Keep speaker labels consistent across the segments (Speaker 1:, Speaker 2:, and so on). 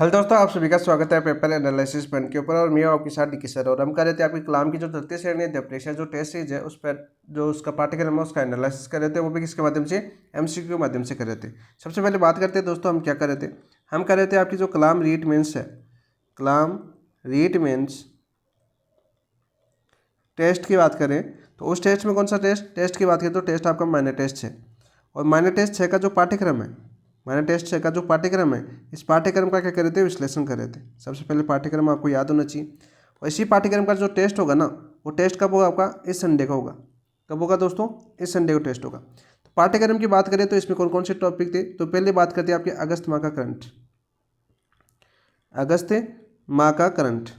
Speaker 1: Hello दोस्तों, आप सभी का स्वागत है पेपर एनालिसिस पॉइंट के ऊपर। और मैं हूं आपके साथ डिकी सर। और हम कर रहे थे आपकी कलाम की जो 33 श्रेणी है प्रेशर जो टेस्ट सीरीज है उस पर जो उसका पाठ्यक्रम है उसका एनालिसिस कर रहे थे, वो भी किसके माध्यम से, एमसीक्यू के माध्यम से कर रहे थे। सबसे पहले बात करते हैं दोस्तों, हम क्या कर रहे थे। हम कर रहे थे आपकी जो कलाम रीट मेंस है, कलाम रीट मेंस टेस्ट की बात करें तो उस टेस्ट में कौन सा टेस्ट की बात करें तो टेस्ट आपका माइनर टेस्ट है। और माइनर टेस्ट 6 का जो पाठ्यक्रम है, माइनर टेस्ट 6 का जो पाठ्यक्रम है, इस पाठ्यक्रम का क्या कर रहे थे, विश्लेषण कर रहे थे। सबसे पहले पाठ्यक्रम आपको याद होना चाहिए। और इसी पाठ्यक्रम का जो टेस्ट होगा ना, वो टेस्ट कब होगा, आपका इस संडे का होगा। कब होगा दोस्तों, इस संडे को टेस्ट होगा। तो पाठ्यक्रम की बात करें तो इसमें कौन कौन से टॉपिक थे, तो पहले बात करते हैं आपके अगस्त माह का करंट, अगस्त माह का करंट।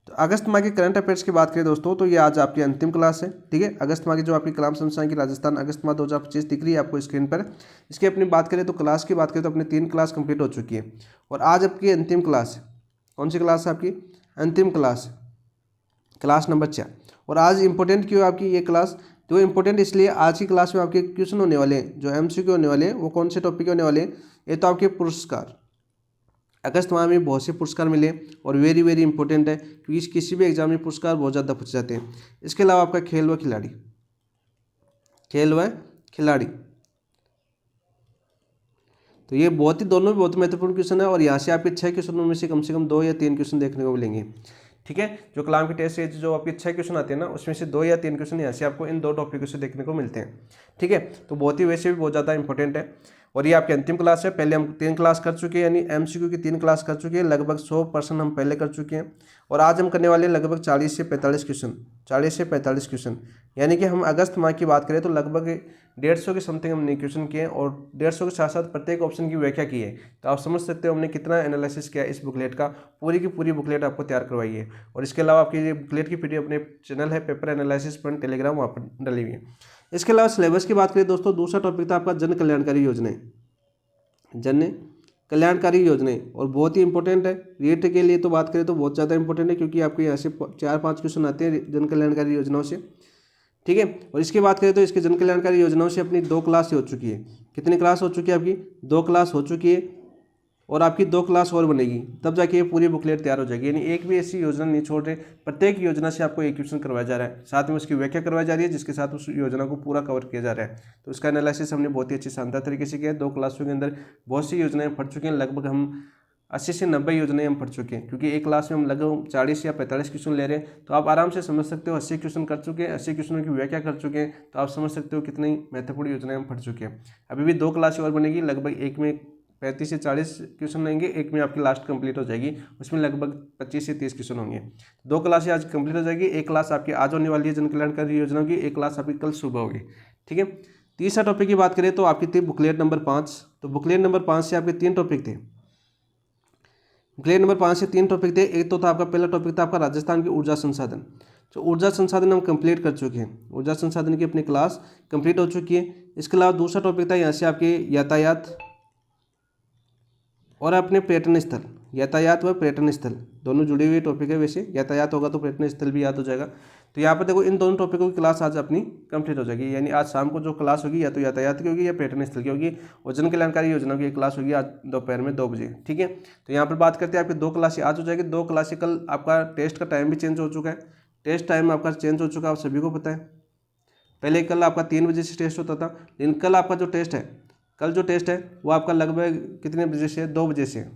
Speaker 1: तो अगस्त माह के करंट अफेयर्स की बात करें दोस्तों, तो ये आज आपकी अंतिम क्लास है। ठीक है, अगस्त माह की जो आपकी कलाम संस्थान की राजस्थान अगस्त माह 2025 दिख रही है आपको स्क्रीन पर। इसकी अपनी बात करें तो क्लास की बात करें तो अपनी 3 क्लास कंप्लीट हो चुकी है। और आज आपकी अंतिम क्लास है। कौन सी क्लास है आपकी, अंतिम क्लास, क्लास नंबर 4। और आज इंपॉर्टेंट क्यों आपकी ये क्लास, तो इंपॉर्टेंट इसलिए आज की क्लास में आपके क्वेश्चन होने वाले हैं, जो एमसीक्यू होने वाले हैं, वो कौन से टॉपिक होने वाले हैं। ये तो आपके पुरस्कार, अगस्त माह में बहुत से पुरस्कार मिले और वेरी वेरी इंपॉर्टेंट है, क्योंकि किसी भी एग्जाम में पुरस्कार बहुत ज़्यादा पूछ जाते हैं। इसके अलावा आपका खेल व खिलाड़ी, खेल व खिलाड़ी, तो ये बहुत ही दोनों भी बहुत महत्वपूर्ण क्वेश्चन है। और यहाँ से आपके 6 क्वेश्चनों में से कम 2 या 3 क्वेश्चन देखने को मिलेंगे। ठीक है, जो कलाम की टेस्ट है जो आपके 6 क्वेश्चन आते हैं ना, उसमें से 2 या 3 क्वेश्चन यहाँ से आपको इन 2 टॉपिकों से देखने को मिलते हैं। ठीक है, तो बहुत ही वैसे भी बहुत ज़्यादा इंपॉर्टेंट है। और ये आपकी अंतिम क्लास है। पहले हम 3 क्लास कर चुके हैं, यानी एमसीक्यू की 3 क्लास कर चुके हैं, लगभग 100% हम पहले कर चुके हैं। और आज हम करने वाले हैं लगभग 40 से 45 क्वेश्चन, 40 से 45 क्वेश्चन। यानी कि हम अगस्त माह की बात करें तो लगभग 150 के समथिंग हमने क्वेश्चन किए और 150 के साथ साथ प्रत्येक ऑप्शन की व्याख्या की है। तो आप समझ सकते हो हमने कितना एनालिसिस किया इस बुकलेट का। पूरी की पूरी बुकलेट आपको तैयार करवाई है। और इसके अलावा आपकी ये बुकलेट की पीडीएफ अपने चैनल है पेपर एनालिसिस पॉइंट टेलीग्राम, वहाँ पर डली हुई है। इसके अलावा सिलेबस की बात करें दोस्तों, दूसरा टॉपिक था आपका जन कल्याणकारी योजनाएं, जन कल्याणकारी योजनाएं, और बहुत ही इंपॉर्टेंट है। रीट के लिए तो बात करें तो बहुत ज़्यादा इंपॉर्टेंट है, क्योंकि आपके यहाँ से 4-5 क्वेश्चन आते हैं जन कल्याणकारी योजनाओं से। ठीक है, और इसकी बात करें तो इसके जन कल्याणकारी योजनाओं से अपनी 2 क्लास हो चुकी है। कितनी क्लास हो चुकी है आपकी, 2 क्लास हो चुकी है। और आपकी 2 क्लास और बनेगी, तब जाके ये पूरी बुकलेट तैयार हो जाएगी। यानी एक भी ऐसी योजना नहीं छोड़ रहे, प्रत्येक योजना से आपको एक क्वेश्चन करवाया जा रहा है, साथ में उसकी व्याख्या करवाई जा रही है, जिसके साथ उस योजना को पूरा कवर किया जा रहा है। तो उसका एनालिसिस हमने बहुत ही अच्छी शानदार तरीके से किया है। 2 क्लासों के अंदर बहुत सी योजनाएं पढ़ चुके हैं, लगभग हम 80 से 90 योजनाएं हम पढ़ चुके हैं, क्योंकि एक क्लास में हम लगभग 40 या 45 क्वेश्चन ले रहे हैं। तो आप आराम से समझ सकते हो 80 क्वेश्चन कर चुके हैं, 80 क्वेश्चनों की व्याख्या कर चुके हैं, तो आप समझ सकते हो कितनी महत्वपूर्ण योजनाएं हम पढ़ चुके हैं। अभी भी 2 क्लास और बनेगी, लगभग एक में 35 से 40 क्वेश्चन रहेंगे, एक में आपकी लास्ट कंप्लीट हो जाएगी, उसमें लगभग 25 से 30 क्वेश्चन होंगे। 2 क्लासें आज कंप्लीट हो जाएगी, एक क्लास आपकी आज होने वाली है जन कल्याणकारी योजनाओं की, एक क्लास आपकी कल सुबह होगी। ठीक है, तीसरा टॉपिक की बात करें तो आपकी थी बुकलेट नंबर 5। तो बुकलेट नंबर 5 से आपके 3 टॉपिक थे। बुकलेट नंबर 5 से 3 टॉपिक थे। एक तो था आपका, पहला टॉपिक था आपका राजस्थान की ऊर्जा संसाधन। तो ऊर्जा संसाधन हम कंप्लीट कर चुके हैं, ऊर्जा संसाधन की अपनी क्लास कंप्लीट हो चुकी है। इसके अलावा दूसरा टॉपिक था यहाँ से आपके यातायात और अपने पर्यटन स्थल, यातायात व पर्यटन स्थल दोनों जुड़े हुए टॉपिक है। वैसे यातायात होगा तो पर्यटन स्थल भी याद हो जाएगा। तो यहाँ पर देखो इन दोनों टॉपिकों की क्लास आज अपनी कंप्लीट हो जाएगी। यानी आज शाम को जो क्लास होगी या तो यातायात की होगी या पर्यटन स्थल की होगी, और जन कल्याणकारी योजना की क्लास होगी आज दोपहर में 2 बजे। ठीक है, तो यहाँ पर बात करते हैं आपकी 2 क्लासें आज हो जाएगी। 2 क्लासें कल, आपका टेस्ट का टाइम भी चेंज हो चुका है, टेस्ट टाइम आपका चेंज हो चुका है, आप सभी को पता है। पहले कल आपका 3 बजे से टेस्ट होता था, लेकिन कल आपका जो टेस्ट है, कल जो टेस्ट है वो आपका लगभग कितने बजे से, 2 बजे से,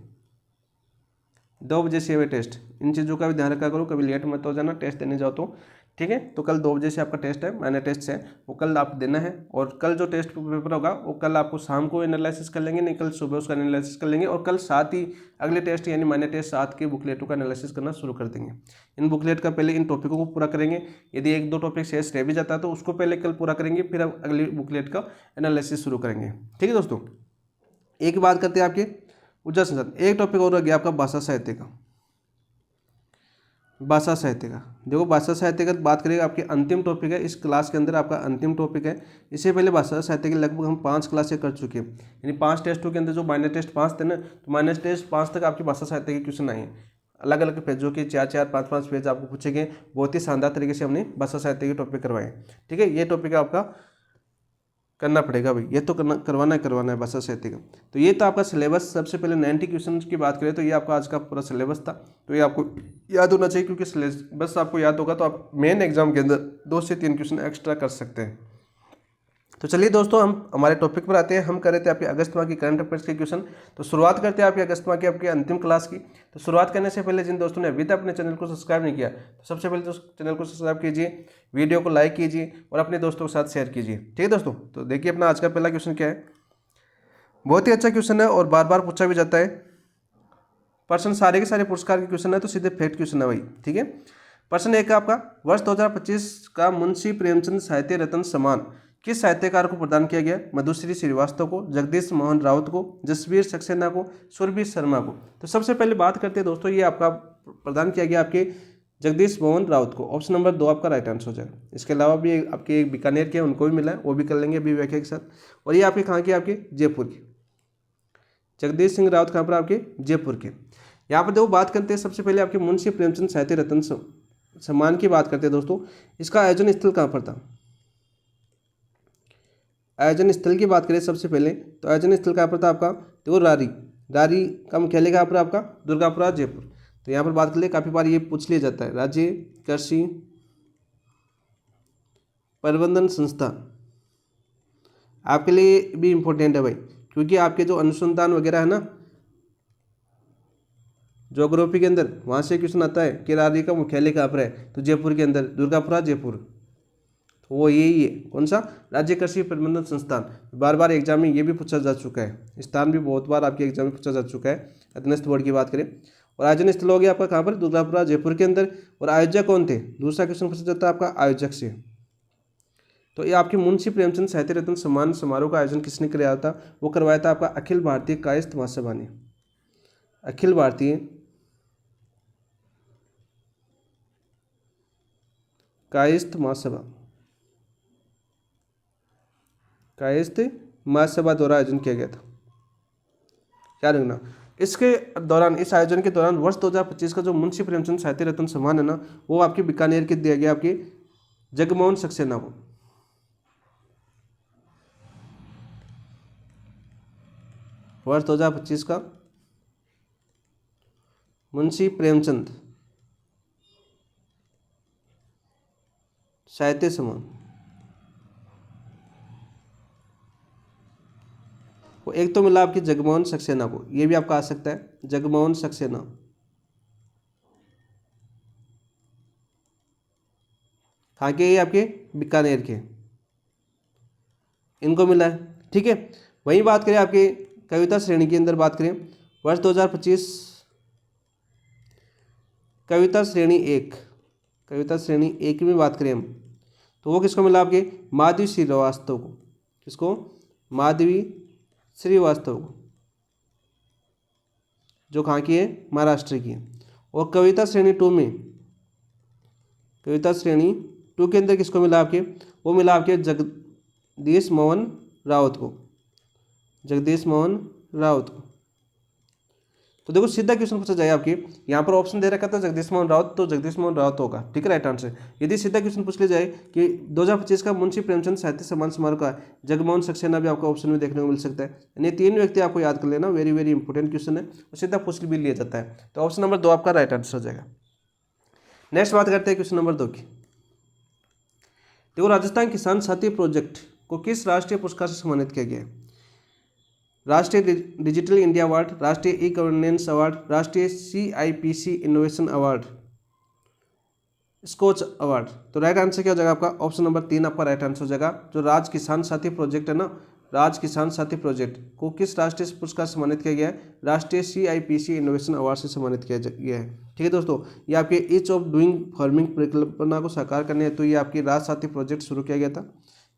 Speaker 1: 2 बजे से हुए टेस्ट। इन चीज़ों का भी ध्यान रखा करो, कभी लेट मत हो जाना टेस्ट देने जाओ तो। ठीक है, तो कल 2 बजे से आपका टेस्ट है, माइनर टेस्ट है, वो कल आप देना है। और कल जो टेस्ट पेपर होगा वो कल आपको शाम को एनालिसिस कर लेंगे, नहीं कल सुबह उसका एनालिसिस कर लेंगे, और कल साथ ही अगले टेस्ट यानी माइनर टेस्ट साथ के बुकलेटों का एनालिसिस करना शुरू कर देंगे। इन बुकलेट का पहले इन टॉपिकों को पूरा करेंगे। यदि 1-2 टॉपिक शेष रह भी जाता है तो उसको पहले कल पूरा करेंगे, फिर अब अगली बुकलेट का एनालिसिस शुरू करेंगे। ठीक है दोस्तों, एक बात करते हैं आपके ऊर्जा संसाधन। एक टॉपिक और रह गया आपका भाषा साहित्य का, भाषा साहित्य का। देखो भाषा साहित्य का बात करेंगे, आपकी अंतिम टॉपिक है इस क्लास के अंदर, आपका अंतिम टॉपिक है। इससे पहले भाषा साहित्य के लगभग हम 5 क्लासें कर चुके हैं। यानी 5 टेस्टों के अंदर जो माइनर टेस्ट 5 थे ना, तो माइनर टेस्ट 5 तक आपकी भाषा साहित्य के क्वेश्चन आए हैं। अलग अलग पेजों के 4-4, 5-5 पेज आपको पूछे गए। बहुत ही शानदार तरीके से हमने भाषा साहित्य के टॉपिक करवाए। ठीक है, ये टॉपिक आपका करना पड़ेगा भाई, ये तो करवाना है भाषा साहित्य का। तो ये तो आपका सिलेबस। सबसे पहले 90 क्वेश्चन की बात करें तो ये आपका आज का पूरा सिलेबस था। तो ये आपको याद होना चाहिए, क्योंकि सिलेबस आपको याद होगा तो आप मेन एग्जाम के अंदर 2 से 3 क्वेश्चन एक्स्ट्रा कर सकते हैं। तो चलिए दोस्तों, हम हमारे टॉपिक पर आते हैं। हम कर रहे थे आपके अगस्त माह की करंट अफेयर्स के क्वेश्चन। तो शुरुआत करते हैं आपके अगस्त माह की आपकी अंतिम क्लास की। तो शुरुआत करने से पहले जिन दोस्तों ने अभी तक अपने चैनल को सब्सक्राइब नहीं किया, तो सबसे पहले तो चैनल को सब्सक्राइब कीजिए, वीडियो को लाइक कीजिए और अपने दोस्तों के साथ शेयर कीजिए। ठीक है दोस्तों, तो देखिए अपना आज का पहला क्वेश्चन क्या है। बहुत ही अच्छा क्वेश्चन है और बार बार पूछा भी जाता है। प्रश्न सारे के सारे पुरस्कार के क्वेश्चन है, तो सीधे फैक्ट क्वेश्चन है भाई। ठीक है, प्रश्न एक है आपका, वर्ष 2025 का मुंशी प्रेमचंद साहित्य रत्न सम्मान किस साहित्यकार को प्रदान किया गया? मधुश्री श्रीवास्तव को, जगदीश मोहन राउत को, जसवीर सक्सेना को, सुरभि शर्मा को। तो सबसे पहले बात करते हैं दोस्तों, ये आपका प्रदान किया गया आपके जगदीश मोहन राउत को। ऑप्शन नंबर 2 आपका राइट आंसर हो जाएगा। इसके अलावा भी आपके एक बीकानेर के उनको भी मिला है, वो भी कर लेंगे अभी व्याख्या के साथ। और ये आपके कहाँ के? आपके जयपुर के। जगदीश सिंह राउत कहाँ पर? आपके जयपुर के। यहाँ पर देखो बात करते हैं सबसे पहले आपके मुंशी प्रेमचंद साहित्य रत्न सम्मान की बात करते हैं दोस्तों। इसका आयोजन स्थल कहाँ पर था? आयोजन स्थल की बात करें सबसे पहले, तो आयोजन स्थल कहाँ पर था आपका? देखो रारी का मुख्यालय कहाँ पर? आपका दुर्गापुरा जयपुर। तो यहाँ पर बात कर ले, काफ़ी बार ये पूछ लिया जाता है, राज्य कृषि प्रबंधन संस्थान आपके लिए भी इम्पोर्टेंट है भाई, क्योंकि आपके जो अनुसंधान वगैरह है ना ज्योग्राफी के अंदर, वहाँ से क्वेश्चन आता है कि रारी का मुख्यालय कहाँ पर है? तो जयपुर के अंदर, दुर्गापुरा जयपुर। तो वो यही है, कौन सा? राज्य कृषि प्रबंधन संस्थान। बार बार एग्जाम में ये भी पूछा जा चुका है, स्थान भी बहुत बार आपके एग्जाम में पूछा जा चुका है अधीनस्थ बोर्ड की बात करें। और आयोजन स्थल हो गया आपका कहाँ पर? दुर्गापुरा जयपुर के अंदर। और आयोजक कौन थे? दूसरा क्वेश्चन पूछा जाता है आपका आयोजक से। तो ये आपके मुंशी प्रेमचंद साहित्य रत्न सम्मान समारोह का आयोजन किसने कराया था? वो करवाया था आपका अखिल भारतीय कायस्थ महासभा ने। अखिल भारतीय कायस्थ महासभा, कायस्थ महासभा द्वारा आयोजन किया गया था। क्या रखना, इसके दौरान, इस आयोजन के दौरान वर्ष 2025 का जो मुंशी प्रेमचंद साहित्य रत्न सम्मान है ना, वो आपके बीकानेर के दिया गया आपके जगमोहन सक्सेना को। वर्ष 2025 का मुंशी प्रेमचंद साहित्य सम्मान, वो एक तो मिला आपकी जगमोहन सक्सेना को, ये भी आपका आ सकता है जगमोहन सक्सेना, कहाँ के? ये आपके बीकानेर के, इनको मिला है। ठीक है, वहीं बात करें आपके कविता श्रेणी के अंदर, बात करें वर्ष 2025 कविता श्रेणी 1, कविता श्रेणी 1 में बात करें हम, तो वो किसको मिला? आपके माधवी श्रीवास्तव को। किसको? माधवी श्रीवास्तव को, जो कहाँ की है? महाराष्ट्र की है। और कविता श्रेणी 2 में, कविता श्रेणी 2 के अंदर किसको मिला आपके? वो मिला आपके जगदीश मोहन राउत को, जगदीश मोहन राउत को। तो देखो सीधा क्वेश्चन पूछा जाए आपके, यहाँ पर ऑप्शन दे रखा था जगदीश मोहन राउत, तो जगदीश मोहन राउत होगा। ठीक है, राइट आंसर। यदि सीधा क्वेश्चन पूछ लिया जाए कि 2025 का मुंशी प्रेमचंद साहित्य सम्मान समारोह का जगमोहन सक्सेना, भी आपको ऑप्शन में देखने को मिल सकता है। यानी 3 व्यक्ति आपको याद कर लेना, वेरी वेरी इंपॉर्टेंट क्वेश्चन है, और सीधा पूछ भी लिया जाता है। तो ऑप्शन नंबर 2 आपका राइट आंसर हो जाएगा। नेक्स्ट बात करते हैं क्वेश्चन नंबर 2 की। देखो, राजस्थान किसान साथी प्रोजेक्ट को किस राष्ट्रीय पुरस्कार से सम्मानित किया गया है? राष्ट्रीय डिजिटल इंडिया अवार्ड, राष्ट्रीय ई गवर्नेंस अवार्ड, राष्ट्रीय CIPC innovation award, Skoch award. तो राइट आंसर क्या हो जाएगा आपका? ऑप्शन नंबर 3 आपका राइट आंसर हो जाएगा। जो राज किसान साथी प्रोजेक्ट है ना, राज किसान साथी प्रोजेक्ट को किस राष्ट्रीय पुरस्कार से सम्मानित किया गया है? राष्ट्रीय CIPC इनोवेशन अवार्ड से सम्मानित किया गया है। ठीक है दोस्तों, ये आपके ईच ऑफ डूइंग फार्मिंग परिकल्पना को साकार करने हेतु ये आपकी राज साथी प्रोजेक्ट शुरू किया गया था।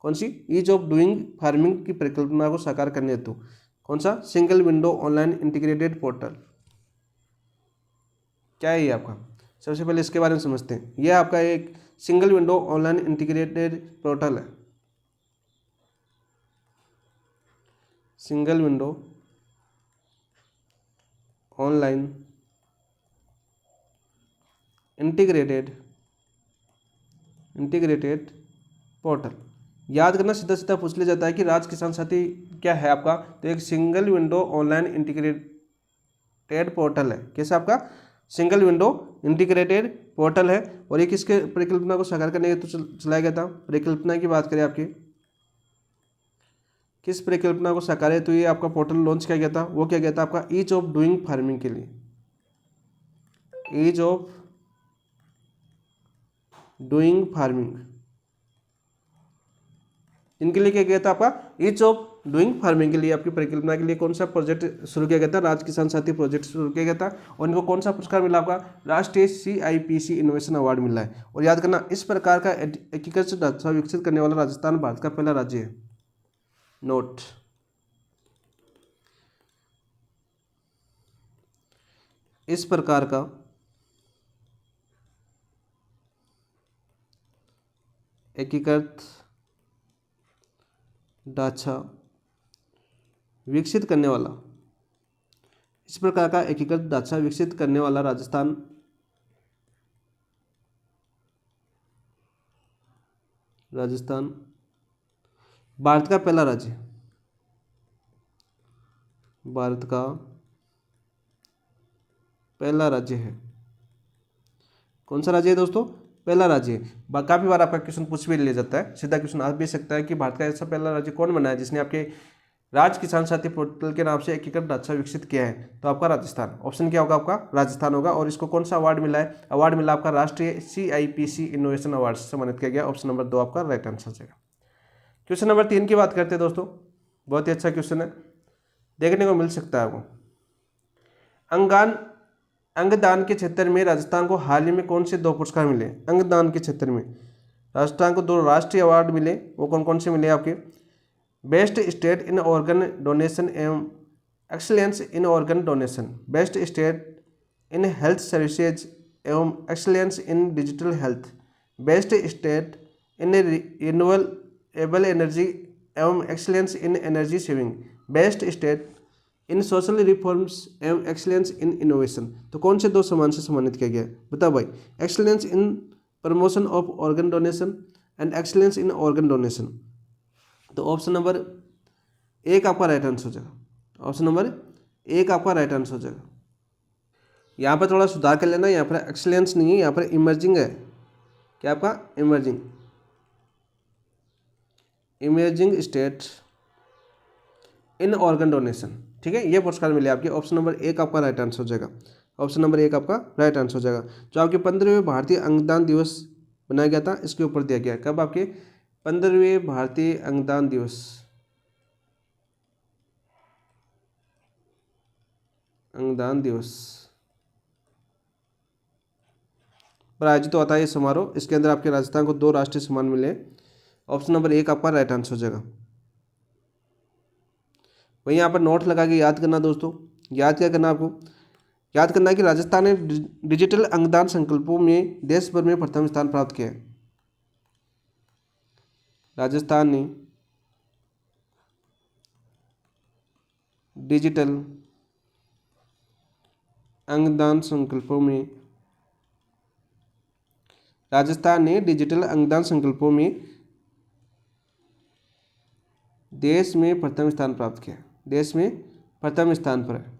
Speaker 1: कौन सी? ईच ऑफ डूइंग फार्मिंग की परिकल्पना को साकार करने हेतु। कौन सा? Single window online integrated portal. क्या है ये आपका? सबसे पहले इसके बारे में समझते हैं। यह आपका एक single window online integrated portal है। Single window online integrated portal. याद करना, सीधा सीधा पूछ लिया जाता है कि राज्य किसान साथी क्या है आपका, तो एक single window online integrated portal है। कैसे आपका सिंगल विंडो इंटीग्रेटेड पोर्टल है। और ये किसके परिकल्पना को साकार करने के तो चलाया गया था। परिकल्पना की बात करें आपकी, किस परिकल्पना को साकार है, तो ये आपका पोर्टल लॉन्च किया गया था, वो क्या गया था आपका ईज ऑफ डूइंग फार्मिंग के लिए। ईज ऑफ डूइंग फार्मिंग, इनके लिए क्या गया था आपका ईज ऑफ डूइंग फार्मिंग के लिए, आपकी परिकल्पना के लिए कौन सा प्रोजेक्ट शुरू किया गया था, राज्य किसान साथी प्रोजेक्ट शुरू किया गया था। और इनको कौन सा पुरस्कार मिला आपका, राष्ट्रीय CIPC इनोवेशन अवार्ड मिला है। और याद करना, इस प्रकार का एकीकृत ढांचा विकसित करने वाला राजस्थान भारत का पहला राज्य है। नोट, इस प्रकार का एकीकृत ढांचा विकसित करने वाला, इस प्रकार का एकीकृत ढांचा विकसित करने वाला राजस्थान भारत का पहला राज्य, भारत का पहला राज्य है। कौन सा राज्य है दोस्तों, पहला राज्य। काफी बार आपका क्वेश्चन पूछ भी लिया जाता है, सीधा क्वेश्चन आ भी सकता है कि भारत का ऐसा पहला राज्य कौन बना है जिसने आपके राज्य किसान साथी पोर्टल के नाम से एकीकृत ढांचा विकसित किया है, तो आपका राजस्थान। ऑप्शन क्या होगा आपका, राजस्थान होगा। और इसको कौन सा अवार्ड मिला है, अवार्ड मिला आपका राष्ट्रीय CIPC इनोवेशन अवार्ड से सम्मानित किया गया। ऑप्शन नंबर 2 आपका राइट आंसर हो जाएगा। क्वेश्चन नंबर 3 की बात करते हैं दोस्तों, बहुत ही अच्छा क्वेश्चन है, देखने को मिल सकता है आपको। अंगदान के क्षेत्र में राजस्थान को हाल ही में कौन से 2 पुरस्कार मिले। अंगदान के क्षेत्र में राजस्थान को 2 राष्ट्रीय अवार्ड मिले, वो कौन कौन से मिले आपके, best state in organ donation एवं excellence in organ donation, best state in health services एवं excellence in digital health, best state in renewable energy एवं excellence in energy saving, best state in social reforms एवं excellence in innovation. तो कौन से 2 सम्मान से सम्मानित किया गया, बताओ भाई। Excellence in promotion of organ donation and excellence in organ donation. तो ऑप्शन नंबर 1 आपका राइट आंसर हो जाएगा। ऑप्शन नंबर 1 आपका राइट आंसर हो जाएगा। यहाँ पर थोड़ा सुधार कर लेना, यहाँ पर एक्सीलेंस नहीं है, यहाँ पर इमर्जिंग है। क्या आपका emerging state in organ donation, ठीक है, ये पुरस्कार मिले आपके। ऑप्शन नंबर 1 आपका राइट आंसर हो जाएगा। ऑप्शन नंबर 1 आपका राइट आंसर हो जाएगा। जो आपके 15वें भारतीय अंगदान दिवस बनाया गया था, इसके ऊपर दिया गया। कब आपके 15वें भारतीय अंगदान दिवस, पर आयोजित होता है ये समारोह। इसके अंदर आपके राजस्थान को 2 राष्ट्रीय सम्मान मिले। ऑप्शन नंबर 1 आपका राइट आंसर हो जाएगा। वहीं यहाँ पर नोट लगा के याद करना दोस्तों। याद क्या करना आपको, याद करना है कि राजस्थान ने डिजिटल अंगदान संकल्पों में देश भर में प्रथम स्थान प्राप्त किया है। राजस्थान ने डिजिटल अंगदान संकल्पों में देश में प्रथम स्थान प्राप्त किया। देश में प्रथम स्थान पर है।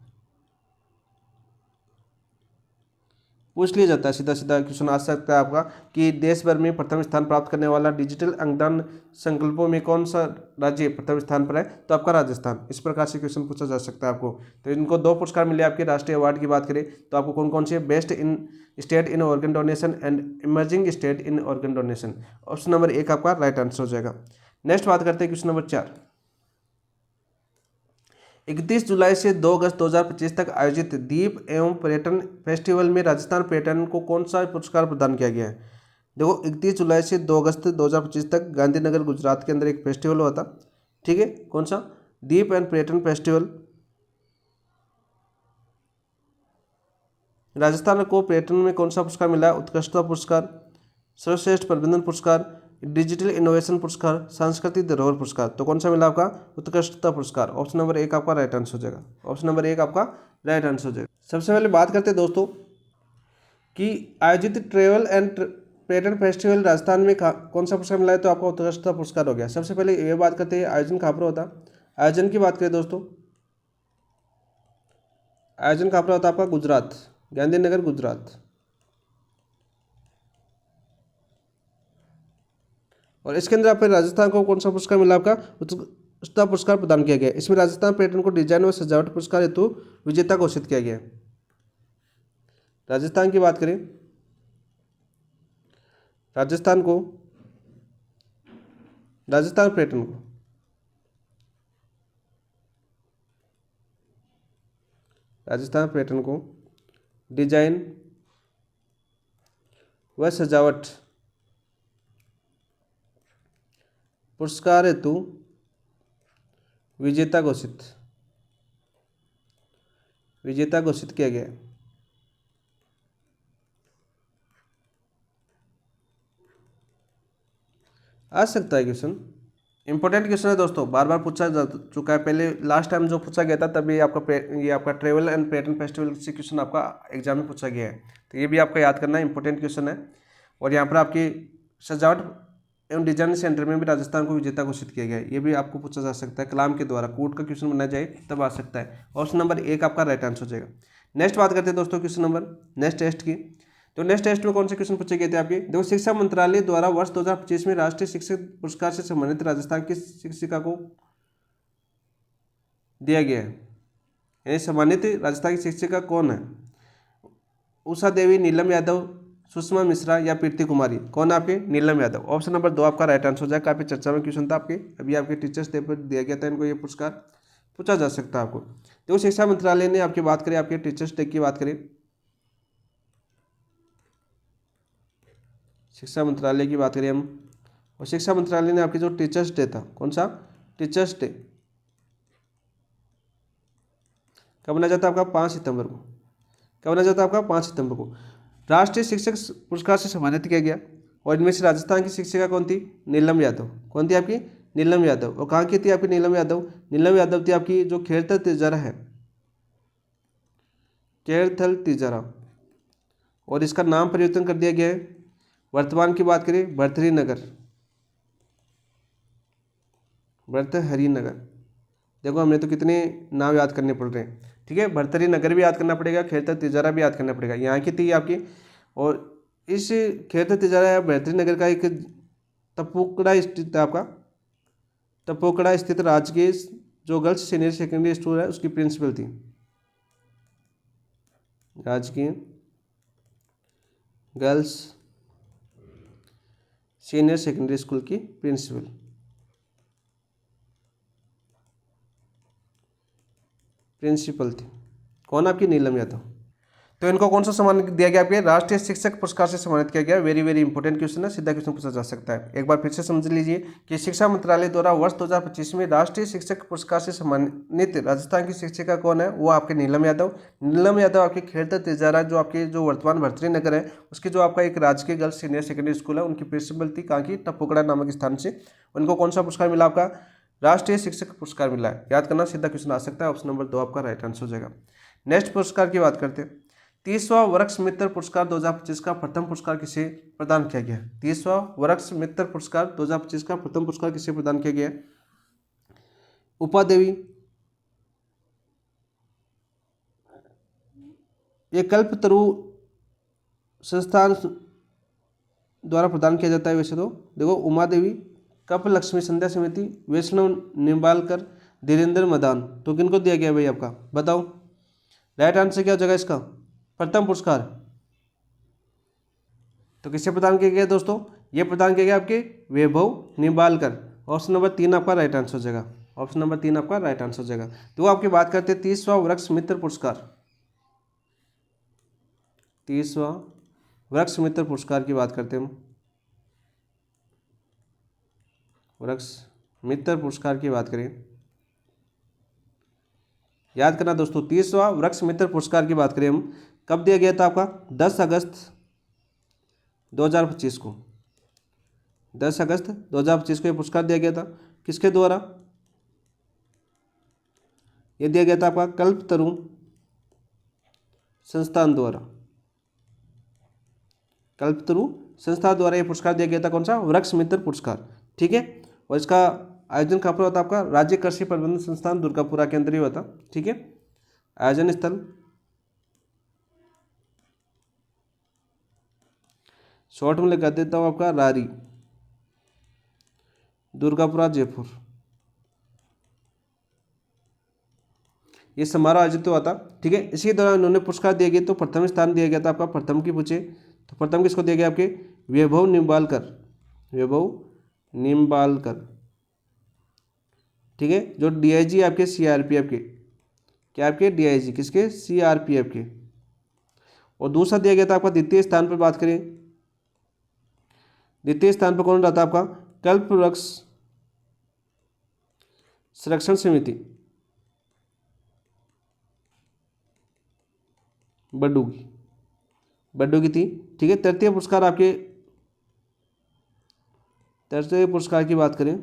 Speaker 1: पूछ लिया जाता है, सीधा सीधा क्वेश्चन आ सकता है आपका कि देश भर में प्रथम स्थान प्राप्त करने वाला डिजिटल अंगदान संकल्पों में कौन सा राज्य प्रथम स्थान पर है, तो आपका राजस्थान। इस प्रकार से क्वेश्चन पूछा जा सकता है आपको। तो इनको 2 पुरस्कार मिले आपके। राष्ट्रीय अवार्ड की बात करें तो आपको कौन कौन से, best in state in organ donation and emerging state in organ donation. Option number 1 आपका राइट आंसर हो जाएगा। नेक्स्ट बात करते हैं क्वेश्चन नंबर 4। 31 जुलाई से 2 अगस्त 2025 तक आयोजित दीप एवं पर्यटन फेस्टिवल में राजस्थान पर्यटन को कौन सा पुरस्कार प्रदान किया गया है। देखो 31 जुलाई से 2 अगस्त 2025 तक गांधीनगर गुजरात के अंदर एक फेस्टिवल हुआ था, ठीक है, कौन सा, दीप एंड पर्यटन फेस्टिवल। राजस्थान को पर्यटन में कौन सा पुरस्कार मिला है, उत्कृष्टता पुरस्कार, सर्वश्रेष्ठ प्रबंधन पुरस्कार, डिजिटल इनोवेशन पुरस्कार, सांस्कृतिक धरोहर पुरस्कार। तो कौन सा मिला आपका, उत्कृष्टता पुरस्कार। ऑप्शन नंबर 1 आपका राइट आंसर हो जाएगा। ऑप्शन नंबर 1 आपका राइट आंसर हो जाएगा। सबसे पहले बात करते हैं दोस्तों कि आयोजित ट्रेवल एंड पर्यटन फेस्टिवल राजस्थान में कौन सा पुरस्कार मिला है, तो आपको उत्कृष्टता पुरस्कार हो गया। सबसे पहले ये बात करते हैं आयोजन कहाँ पर होता। आयोजन की बात करें दोस्तों, आयोजन कहाँ पर होता है आपका, गुजरात, गांधीनगर गुजरात। और इसके अंदर आपके राजस्थान को कौन सा पुरस्कार मिला, आपका उत्कृष्टता पुरस्कार प्रदान किया गया। इसमें राजस्थान पर्यटन को डिजाइन व सजावट पुरस्कार हेतु विजेता घोषित किया गया। राजस्थान की बात करें, राजस्थान को, राजस्थान पर्यटन को, राजस्थान पर्यटन को डिजाइन व सजावट पुरस्कार हेतु विजेता घोषित किया गया। आ सकता है क्वेश्चन, इंपॉर्टेंट क्वेश्चन है दोस्तों, बार बार पूछा जा चुका है। पहले लास्ट टाइम जो पूछा गया था तभी ये आपका ट्रेवल एंड पर्यटन फेस्टिवल से क्वेश्चन आपका एग्जाम में पूछा गया है, तो ये भी आपका याद करना है, इंपॉर्टेंट क्वेश्चन है। और यहाँ पर आपकी सजावट एवं डिजाइन सेंटर में भी राजस्थान को विजेता घोषित किया गया है, ये भी आपको पूछा जा सकता है, कलाम के द्वारा कोर्ट का क्वेश्चन बनाया जाए तब आ सकता है। ऑप्शन नंबर 1 आपका राइट आंसर हो जाएगा। नेक्स्ट बात करते हैं दोस्तों क्वेश्चन नंबर नेक्स्ट टेस्ट की। तो नेक्स्ट टेस्ट में कौन से क्वेश्चन पूछे गए थे आपके, देखो शिक्षा मंत्रालय द्वारा वर्ष 2025 में राष्ट्रीय शिक्षक पुरस्कार से सम्मानित राजस्थान की शिक्षिका को दिया गया है, यानी सम्मानित राजस्थान की शिक्षिका कौन है। उषा देवी, नीलम यादव, सुषमा मिश्रा या प्रीति कुमारी, कौन है आपके, नीलम यादव। ऑप्शन नंबर 2 आपका राइट आंसर हो जाएगा। काफी चर्चा में क्वेश्चन था आपके, अभी आपके टीचर्स डे पर दिया गया था इनको ये पुरस्कार, पूछा जा सकता है आपको। देखो शिक्षा मंत्रालय ने आपकी बात करें, आपके टीचर्स डे की बात करें, शिक्षा मंत्रालय की बात करें हम, और शिक्षा मंत्रालय ने आपकी जो टीचर्स डे था, कौन सा टीचर्स डे कब मनाया जाता है आपका, 5 सितंबर को। कब मनाया जाता है आपका, 5 सितंबर को राष्ट्रीय शिक्षक पुरस्कार से सम्मानित किया गया। और इनमें से राजस्थान की शिक्षिका कौन थी, नीलम यादव। कौन थी आपकी, नीलम यादव। और कहाँ की थी आपकी नीलम यादव, नीलम यादव थी आपकी जो खेरथल तिजारा है, खेरथल तिजारा, और इसका नाम परिवर्तन कर दिया गया है। वर्तमान की बात करें, भर्तृहरि नगर, भर्तृहरि नगर। देखो हमने तो कितने नाम याद करने पड़ रहे हैं, ठीक है, भर्तृहरि नगर भी याद करना पड़ेगा, खेरथल तिजारा भी याद करना पड़ेगा, यहाँ की थी आपकी। और इस खेरथल तिजारा या भर्तृहरि नगर का एक तपोकड़ा स्थित आपका, तपोकड़ा स्थित राजकीय जो गर्ल्स सीनियर सेकेंडरी स्कूल है उसकी प्रिंसिपल थी, राजकीय गर्ल्स सीनियर सेकेंडरी स्कूल की प्रिंसिपल। थी कौन, आपकी नीलम यादव। तो इनको कौन सा सम्मान दिया गया, आपके राष्ट्रीय शिक्षक पुरस्कार से सम्मानित किया गया। वेरी वेरी इंपॉर्टेंट क्वेश्चन है, सीधा क्वेश्चन पूछा जा सकता है। एक बार फिर से समझ लीजिए कि शिक्षा मंत्रालय द्वारा वर्ष 2025 में राष्ट्रीय शिक्षक पुरस्कार से सम्मानित राजस्थान की शिक्षिका कौन है, वो आपके नीलम यादव। नीलम यादव आपके खेरथल तिजारा जो आपके जो वर्तमान भर्तृहरि नगर है उसकी जो आपका एक राजकीय गर्ल्स सीनियर सेकेंडरी स्कूल है उनकी प्रिंसिपल थी, कहाँ की, टपोकड़ा नामक स्थान से। उनको कौन सा पुरस्कार मिला, आपका राष्ट्रीय शिक्षक पुरस्कार मिला है। याद करना, सीधा क्वेश्चन आ सकता है। ऑप्शन नंबर 2 आपका राइट आंसर हो जाएगा। नेक्स्ट पुरस्कार की बात करते हैं। 30वां वृक्ष मित्र पुरस्कार 2025 का प्रथम पुरस्कार किसे प्रदान किया गया। 30वां वृक्ष मित्र पुरस्कार 2025 का प्रथम पुरस्कार किसे प्रदान किया गया। उपा देवी, ये कल्पतरु संस्थान द्वारा प्रदान किया जाता है वैसे तो। देखो उमा देवी, कप लक्ष्मी संध्या समिति, वैष्णव निम्बालकर, धीरेन्द्र मदान, तो किनको दिया गया भाई आपका, बताओ राइट आंसर क्या हो जाएगा इसका, प्रथम पुरस्कार। तो किसे प्रदान किया गया दोस्तों, ये प्रदान किया गया आपके वैभव निम्बालकर। ऑप्शन नंबर 3 आपका राइट आंसर हो जाएगा। ऑप्शन नंबर 3 आपका राइट आंसर हो जाएगा। तो आपकी बात करते हैं 30वां वृक्ष मित्र पुरस्कार, 30वां वृक्ष मित्र पुरस्कार की बात करते हैं हम। वृक्ष मित्र पुरस्कार की बात करें, याद करना दोस्तों, 30वां वृक्ष मित्र पुरस्कार की बात करें हम, कब दिया गया था आपका, 10 अगस्त 2025 को। 10 अगस्त 2025 को ये पुरस्कार दिया गया था, किसके द्वारा, ये दिया गया था आपका कल्पतरु संस्थान द्वारा, कल्पतरु संस्था द्वारा ये पुरस्कार दिया गया था, कौन सा, वृक्ष मित्र पुरस्कार। ठीक है, और इसका आयोजन कहाँ पर होता है आपका, राज्य कृषि प्रबंधन संस्थान दुर्गापुरा के अंदर ही होता। ठीक है, आयोजन स्थल शॉर्ट में लगा देता हूँ आपका रारी, दुर्गापुरा जयपुर। ये समारोह आयोजित हुआ था। ठीक है, इसी दौरान उन्होंने पुरस्कार दिए गए, तो प्रथम स्थान दिया गया था आपका, प्रथम की पूछे तो प्रथम किसको दिया गया आपके, वैभव निम्बालकर, वैभव निम्बालकर। ठीक है, जो डीआईजी आपके सीआरपीएफ के, क्या आपके डीआईजी किसके, सीआरपीएफ के। और दूसरा दिया गया था आपका, द्वितीय स्थान पर बात करें, द्वितीय स्थान पर कौन रहा था आपका, कल्प वृक्ष संरक्षण समिति बड्डूगी, बड्डूगी थी। ठीक है, तृतीय पुरस्कार आपके, तृतीय पुरस्कार की बात करें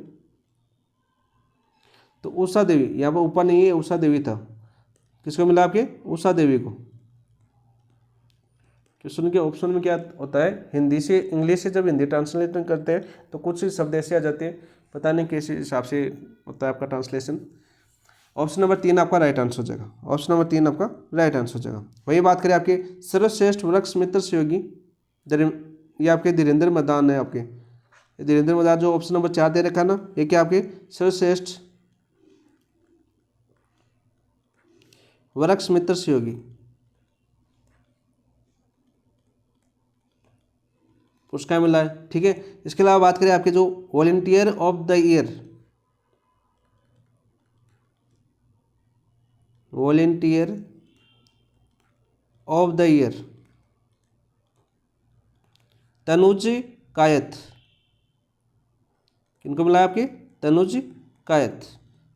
Speaker 1: तो उषा देवी, यहाँ पर ऊपर नहीं है, उषा देवी था, किसको मिला आपके, उषा देवी को। क्वेश्चन के ऑप्शन में क्या होता है, हिंदी से इंग्लिश से जब हिंदी ट्रांसलेशन करते हैं तो कुछ शब्द ऐसे आ जाते हैं, पता नहीं किस हिसाब से होता है आपका ट्रांसलेशन। ऑप्शन नंबर 3 आपका राइट आंसर हो जाएगा, ऑप्शन नंबर 3 आपका राइट आंसर हो जाएगा। वही बात करें आपके सर्वश्रेष्ठ वृक्ष मित्र सहयोगी, ये आपके धीरेन्द्र मैदान है, आपके धीरेन्द्र मैदान जो ऑप्शन नंबर 4 दे रखा ना, ये क्या आपके सर्वश्रेष्ठ वृक्ष मित्र सहयोगी पुरस्कार मिला है। ठीक है, इसके अलावा बात करें आपके जो volunteer of the year, volunteer of the year Tanuj कायत, किनको मिला है आपके, तनुज कायत।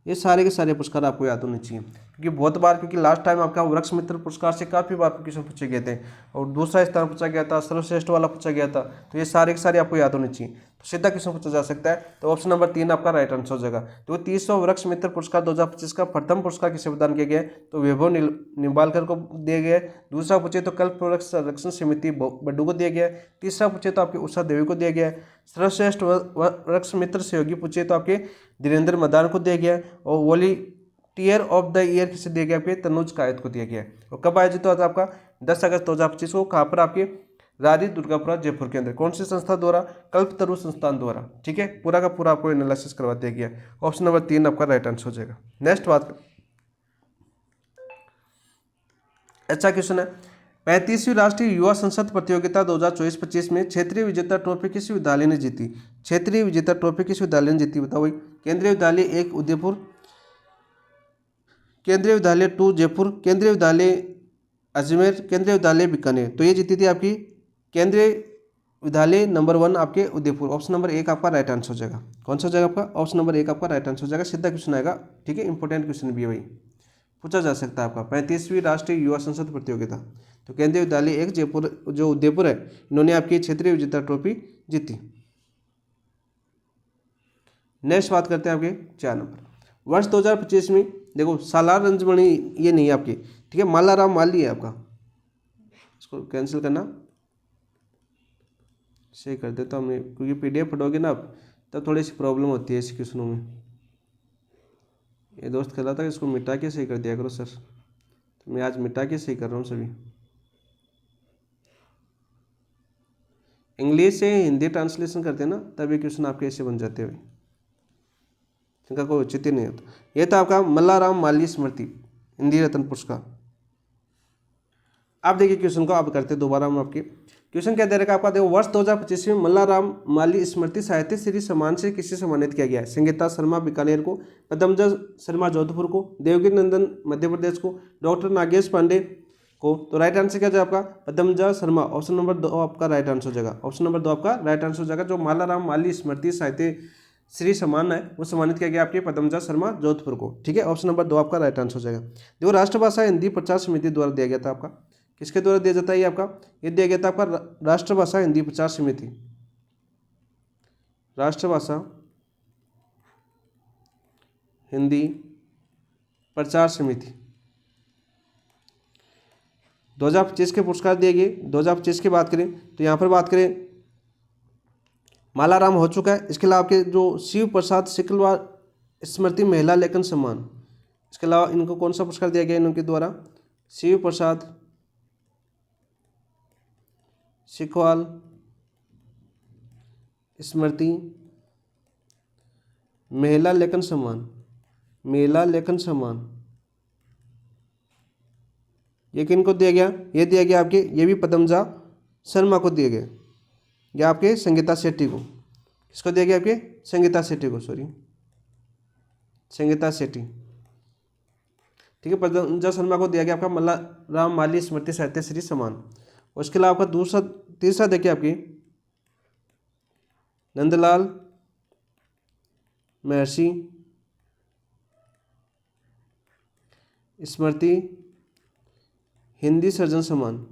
Speaker 1: ये सारे के सारे पुरस्कार आपको याद होने चाहिए, क्योंकि बहुत बार, क्योंकि लास्ट टाइम आपका वृक्ष मित्र पुरस्कार से काफ़ी बार क्वेश्चन पूछे गए थे, और दूसरा स्थान पूछा गया था, सर्वश्रेष्ठ वाला पूछा गया था, तो ये सारे के सारे आपको याद होने चाहिए, तो सीधा क्वेश्चन पूछा जा सकता है। तो ऑप्शन नंबर 3 आपका राइट आंसर हो जाएगा। तो 30वां वृक्ष मित्र पुरस्कार 2025 का प्रथम पुरस्कार किसे प्रदान किया गया, तो वैभव निम्बालकर को दिया गया। दूसरा पूछे तो कल्प वृक्ष संरक्षण समिति बड्डू को दिया गया। तीसरा पूछे तो आपके उषा देवी को दिया गया। सर्वश्रेष्ठ वृक्ष मित्र सहयोगी पूछे तो आपके धीरेन्द्र मैदान को दिया गया। और वॉलंटियर ऑफ द ईयर किसे दिया गया, आपके तनुज कायत को दिया गया। और कब आयोजित हुआ था आपका, 10 अगस्त 2025 को, कहाँ पर, आपके रारी दुर्गापुरा जयपुर के अंदर। कौन सी संस्था द्वारा, कल्पतरु संस्थान द्वारा। ठीक है, पूरा का पूरा आपको एनालिसिस करवा दिया गया। ऑप्शन नंबर 3 आपका राइट आंसर हो जाएगा। नेक्स्ट बात, अच्छा क्वेश्चन है, 35वीं राष्ट्रीय युवा संसद प्रतियोगिता 2024-25 में क्षेत्रीय विजेता ट्रॉफी किस विद्यालय ने जीती। क्षेत्रीय विजेता ट्रॉफी किस विद्यालय ने जीती, बताओ भाई। केंद्रीय विद्यालय 1 उदयपुर, केंद्रीय विद्यालय 2 जयपुर, केंद्रीय विद्यालय अजमेर, केंद्रीय विद्यालय बीकानेर। तो ये जीती थी आपकी केंद्रीय विद्यालय नंबर 1 आपके उदयपुर। ऑप्शन नंबर 1 आपका राइट आंसर हो जाएगा। कौन सा हो जाएगा आपका, ऑप्शन नंबर 1 आपका राइट आंसर हो जाएगा। सीधा क्वेश्चन आएगा। ठीक है, इंपॉर्टेंट क्वेश्चन भी है भाई, पूछा जा सकता है आपका। 35वीं राष्ट्रीय युवा संसद प्रतियोगिता, तो केंद्रीय विद्यालय 1 जयपुर जो उदयपुर है, इन्होंने आपकी क्षेत्रीय विजेता ट्रॉफी जीती। नेक्स्ट बात करते हैं आपके 4 नंबर, वर्ष 2025 में देखो सालार रंजमणि ये नहीं है आपकी। ठीक है, मालाराम माली है आपका, इसको कैंसिल करना, सही कर देता हूँ मैं, क्योंकि पीडीएफ पढ़ोगे ना आप तब थोड़ी सी प्रॉब्लम होती है ऐसे क्वेश्चनों में। ये दोस्त कह रहा था कि इसको मिटा के सही कर दिया करो सर, तो मैं आज मिटा के सही कर रहा हूँ सभी। इंग्लिश से हिंदी ट्रांसलेशन करते हैं ना, तब ये क्वेश्चन आपके ऐसे बन जाते हैं भाई, इनका कोई उचित ही नहीं होता। ये था आपका मल्लाराम माली स्मृति हिंदी रत्न पुरस्कार। आप देखिए क्वेश्चन को, आप करते दोबारा हम आपके क्वेश्चन क्या दे रखा आपका, देखो वर्ष 2025 में मल्लाराम माली स्मृति साहित्य श्री सम्मान से किसे सम्मानित किया गया है। संगीता शर्मा बीकानेर को, पद्मजा शर्मा जोधपुर को, देवगिरी नंदन मध्य प्रदेश को, डॉक्टर नागेश पांडे को। तो राइट आंसर क्या जाएगा आपका, पद्मजा शर्मा। ऑप्शन नंबर 2 आपका राइट आंसर हो जाएगा। ऑप्शन नंबर 2 आपका राइट आंसर हो जाएगा। जो मल्लाराम माली स्मृति साहित्य श्री सम्मान है वो सम्मानित किया गया आपके पद्मजा शर्मा जोधपुर को। ठीक है, ऑप्शन नंबर 2 आपका राइट आंसर हो जाएगा। देखो राष्ट्रभाषा हिंदी प्रचार समिति द्वारा दिया गया था आपका, किसके द्वारा दिया जाता है ये आपका, ये दिया गया था आपका राष्ट्रभाषा हिंदी प्रचार समिति, राष्ट्रभाषा हिंदी प्रचार समिति 2025 के पुरस्कार दिए गए। 2025 की बात करें तो यहाँ पर बात करें मालाराम हो चुका है। इसके अलावा आपके जो शिव प्रसाद सिकलवार स्मृति महिला लेखन सम्मान, इसके अलावा इनको कौन सा पुरस्कार दिया गया इनके द्वारा? शिव प्रसाद सिकवाल स्मृति महिला लेखन सम्मान, महिला लेखन सम्मान, ये किनको दिया गया? ये दिया गया आपके, ये भी पद्मजा शर्मा को दिया गया, या आपके संगीता शेट्टी को। किसको दिया गया? आपके संगीता शेट्टी को, सॉरी संगीता शेट्टी, ठीक है। पद्मजा शर्मा को दिया गया आपका मल्लाराम माली स्मृति साहित्य श्री सम्मान। उसके अलावा आपका तीसरा देखिए आपकी नंदलाल महर्षि स्मृति हिंदी सर्जन सम्मान,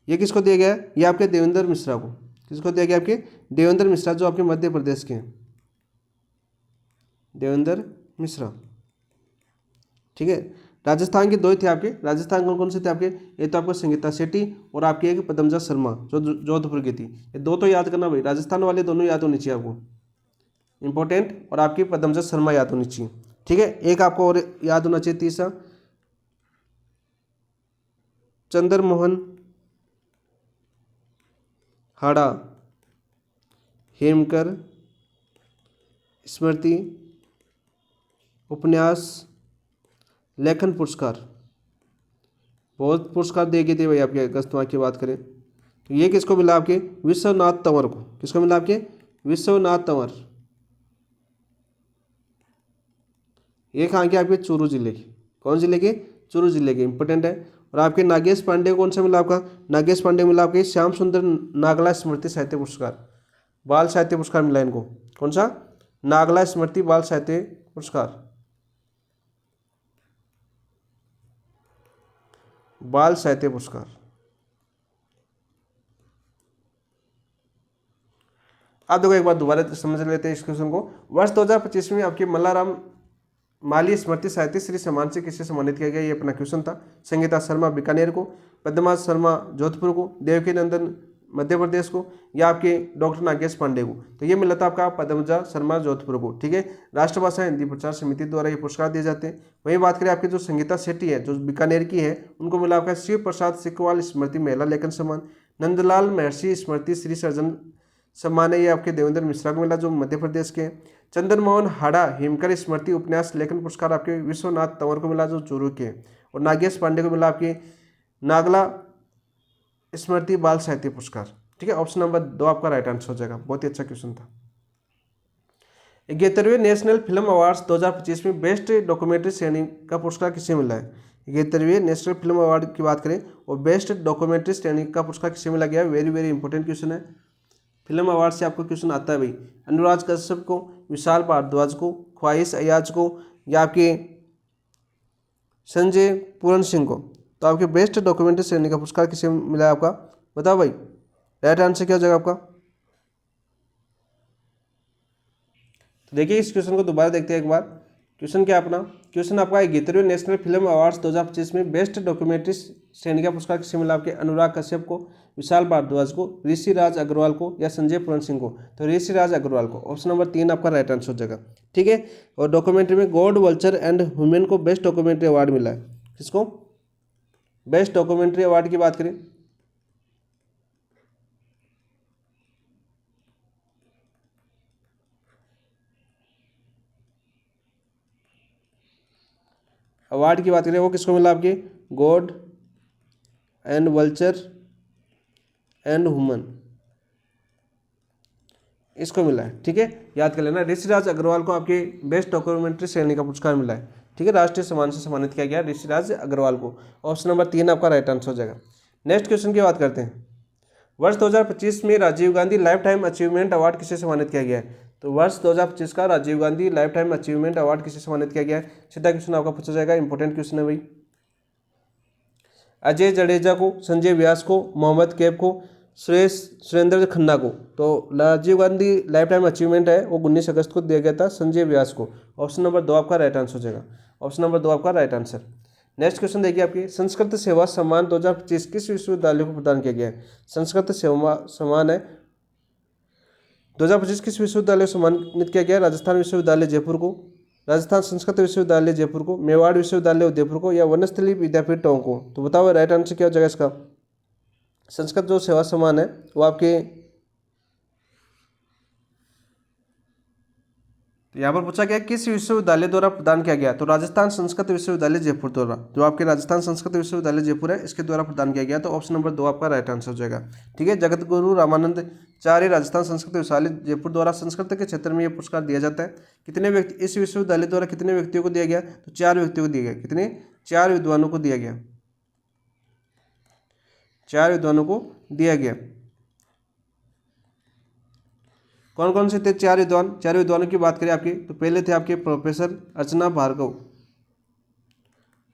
Speaker 1: ये किसको दिया गया? ये आपके देवेंद्र मिश्रा को। किसको दिया गया? आपके देवेंद्र मिश्रा, जो आपके मध्य प्रदेश के हैं, देवेंद्र मिश्रा, ठीक है। राजस्थान के दो थे आपके, राजस्थान कौन कौन से थे आपके? ये तो आपको संगीता शेट्टी और आपकी एक पद्मजा शर्मा जो जोधपुर की थी। ये दो तो याद करना भाई, राजस्थान वाले दोनों याद होनी चाहिए आपको, इंपॉर्टेंट, और आपकी पद्मजा शर्मा याद होनी चाहिए, ठीक है। एक आपको और याद होना चाहिए तीसरा, चंद्रमोहन हाड़ा हेमकर स्मृति उपन्यास लेखन पुरस्कार। बहुत पुरस्कार दिए गए थे भाई आपके अगस्त माह की बात करें तो ये किसको मिला? आपके विश्वनाथ तंवर को। किसको मिला? आपके विश्वनाथ तंवर। ये कहाँ के? आपके चूरू जिले के। कौन जिले के? चूरू जिले के, इंपॉर्टेंट है। और आपके नागेश पांडे को कौन सा मिला? आपका नागेश पांडे मिला आपके श्याम सुंदर नागला स्मृति साहित्य पुरस्कार, बाल साहित्य पुरस्कार मिला इनको। कौन सा? नागला स्मृति बाल साहित्य पुरस्कार, बाल साहित्य पुरस्कार। अब देखो एक बार दोबारा समझ लेते हैं इस क्वेश्चन को। वर्ष 2025 में आपके मल्लाराम माली स्मृति साहित्य श्री सम्मान से किसे सम्मानित किया गया? ये अपना क्वेश्चन था। संगीता शर्मा बीकानेर को, पद्मा शर्मा जोधपुर को, देवकी नंदन मध्य प्रदेश को, या आपके डॉक्टर नागेश पांडे को। तो ये मिला था आपका पद्मजा शर्मा जोधपुर को, ठीक है। राष्ट्रभाषा हिंदी प्रचार समिति द्वारा ये पुरस्कार दिए जाते हैं। वहीं बात करें आपके जो संगीता शेट्टी है जो बीकानेर की है, उनको मिला आपका शिव प्रसाद सिकवाल स्मृति महिला लेखन सम्मान। नंदलाल महर्षि स्मृति श्री सर्जन सम्मान है, ये आपके देवेंद्र मिश्रा को मिला जो मध्य प्रदेश के। चंद्रमोहन हाड़ा हेमकर स्मृति उपन्यास लेखन पुरस्कार आपके विश्वनाथ तंवर को मिला जो चूरू के। और नागेश पांडे को मिला आपके नागला स्मृति बाल साहित्य पुरस्कार, ठीक है। ऑप्शन नंबर 2 आपका राइट आंसर हो जाएगा। बहुत ही अच्छा क्वेश्चन था। 71वें नेशनल फिल्म अवार्ड्स 2025 में बेस्ट डॉक्यूमेंट्री श्रेणी का पुरस्कार किसे मिला है? 71वें नेशनल फिल्म अवार्ड की बात करें और बेस्ट डॉक्यूमेंट्री श्रेणी का पुरस्कार किसे मिला गया? वेरी वेरी इंपॉर्टेंट क्वेश्चन है। फिल्म अवार्ड से आपको क्वेश्चन आता है भाई। अनुराग कश्यप को, विशाल भारद्वाज को, ख्वाहिश अयाज को, या आपके संजय पूरन सिंह को। तो आपके बेस्ट डॉक्यूमेंट्री श्रेणी का पुरस्कार किसे मिला है आपका? बताओ भाई, राइट आंसर क्या हो जाएगा आपका? तो देखिए इस क्वेश्चन को दोबारा देखते हैं एक बार। क्वेश्चन क्या अपना? क्वेश्चन आपका 71वें नेशनल फिल्म अवार्ड्स 2025 में बेस्ट डॉक्यूमेंट्री श्रेणी का पुरस्कार किसे मिला? आपके अनुराग कश्यप को, विशाल भारद्वाज को, ऋषि राज अग्रवाल को, या संजय पूरन सिंह को। तो ऋषि राज अग्रवाल को। ऑप्शन नंबर 3 आपका राइट आंसर हो जाएगा, ठीक है। और डॉक्यूमेंट्री में गॉड वल्चर एंड ह्यूमन को बेस्ट डॉक्यूमेंट्री अवार्ड मिला है। किसको बेस्ट डॉक्यूमेंट्री अवार्ड की बात करें? अवार्ड की बात करें वो किसको मिला? आपके God and vulture and human, इसको मिला है, ठीक है। याद कर लेना। ऋषिराज अग्रवाल को आपके बेस्ट डॉक्यूमेंट्री श्रेणी का पुरस्कार मिला है, ठीक है। राष्ट्रीय सम्मान से सम्मानित किया गया ऋषिराज अग्रवाल को। ऑप्शन नंबर 3 आपका राइट आंसर हो जाएगा। नेक्स्ट क्वेश्चन की बात करते हैं। वर्ष 2025 में Rajiv Gandhi life time achievement award किसे सम्मानित किया गया है? तो वर्ष 2025 का Rajiv Gandhi life time achievement award किसे सम्मानित किया गया है? सीधा क्वेश्चन आपका पूछा जाएगा, इंपॉर्टेंट क्वेश्चन है भाई। अजय जडेजा को, संजय व्यास को, मोहम्मद कैफ को, सुरेंद्र खन्ना को। तो Rajiv Gandhi life time achievement है वो 19 अगस्त को दिया गया था संजय व्यास को। ऑप्शन नंबर 2 आपका राइट आंसर हो जाएगा। ऑप्शन नंबर 2 आपका राइट आंसर। नेक्स्ट क्वेश्चन देखिए आपकी, संस्कृत सेवा सम्मान 2025 किस विश्वविद्यालय को प्रदान किया गया है? संस्कृत सेवा सम्मान है 2025 किस विश्वविद्यालय को सम्मानित किया गया है? राजस्थान विश्वविद्यालय जयपुर को, राजस्थान संस्कृत विश्वविद्यालय जयपुर को, मेवाड़ विश्वविद्यालय उदयपुर को, या वनस्थली विद्यापीठ टोंक को। तो बताओ राइट आंसर क्या हो जाएगा इसका? संस्कृत जो सेवा सम्मान है वो आपके, तो यहाँ पर पूछा गया किस विश्वविद्यालय द्वारा प्रदान किया गया? तो राजस्थान संस्कृत विश्वविद्यालय जयपुर द्वारा, जो आपके राजस्थान संस्कृत विश्वविद्यालय जयपुर है इसके द्वारा प्रदान किया गया। तो ऑप्शन नंबर 2 आपका राइट आंसर हो जाएगा। ठीक है, जगत गुरु रामानंदाचार्य राजस्थान संस्कृत विश्वविद्यालय जयपुर द्वारा संस्कृत के क्षेत्र में यह पुरस्कार दिया जाता है। कितने व्यक्ति, इस विश्वविद्यालय द्वारा कितने व्यक्तियों को दिया गया? तो 4 व्यक्तियों को दिया गया। कितने? 4 विद्वानों को दिया गया, 4 विद्वानों को दिया गया। कौन कौन से थे 4 विद्वान? 4 विद्वानों की बात करें आपकी, तो पहले थे आपके प्रोफेसर अर्चना भार्गव,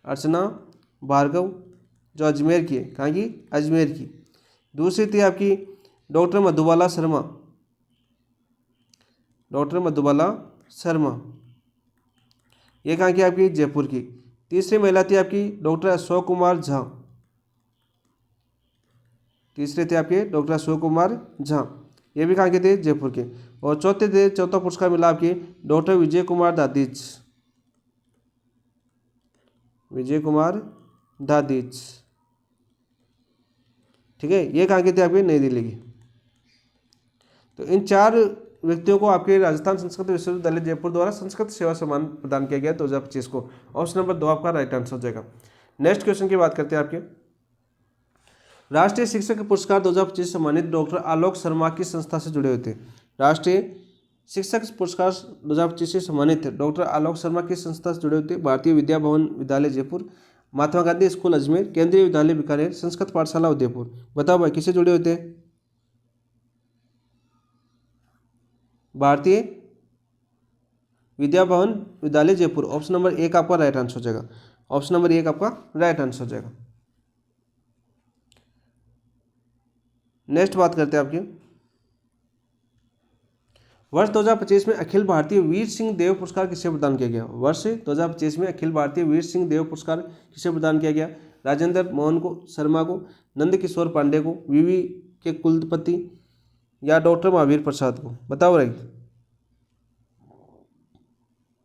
Speaker 1: अर्चना भार्गव जो अजमेर की है, कहाँ की? अजमेर की। दूसरी थी आपकी डॉक्टर मधुबाला शर्मा, डॉक्टर मधुबाला शर्मा, ये कहाँ की? आपकी जयपुर की। तीसरी महिला थी आपकी डॉक्टर अशोक कुमार झा, तीसरे थे आपके डॉक्टर अशोक कुमार झा, ये भी कहाँ के थे? जयपुर के। और चौथा पुरस्कार मिला आपके डॉक्टर विजय कुमार दादीज, विजय कुमार दादीज। ठीक है, ये कहाँ के थे? आपके नई दिल्ली के। तो इन 4 व्यक्तियों को आपके राजस्थान संस्कृत विश्वविद्यालय जयपुर द्वारा संस्कृत सेवा सम्मान प्रदान किया गया 2025 को। ऑप्शन नंबर 2 आपका राइट आंसर हो जाएगा। नेक्स्ट क्वेश्चन की बात करते हैं आपके, राष्ट्रीय शिक्षक पुरस्कार 2025 सम्मानित डॉक्टर आलोक शर्मा की संस्था से जुड़े हुए थे। राष्ट्रीय शिक्षक पुरस्कार 2025 से सम्मानित डॉक्टर आलोक शर्मा की संस्था से जुड़े हुए थे। भारतीय विद्या भवन विद्यालय जयपुर, महात्मा गांधी स्कूल अजमेर, केंद्रीय विद्यालय बीकानेर, संस्कृत पाठशाला उदयपुर। बताओ भाई किससे जुड़े हुए थे? भारतीय विद्या भवन विद्यालय जयपुर। ऑप्शन नंबर 1 आपका राइट आंसर हो जाएगा। ऑप्शन नंबर 1 आपका राइट आंसर हो जाएगा। नेक्स्ट बात करते हैं आपकी, वर्ष 2025 में अखिल भारतीय वीर सिंह देव पुरस्कार किसे प्रदान किया गया? वर्ष 2025 में अखिल भारतीय वीर सिंह देव पुरस्कार किसे प्रदान किया गया? राजेंद्र मोहन को शर्मा को, नंद किशोर पांडे को, विवि के कुलपति, या डॉक्टर महावीर प्रसाद को। बताओ भाई।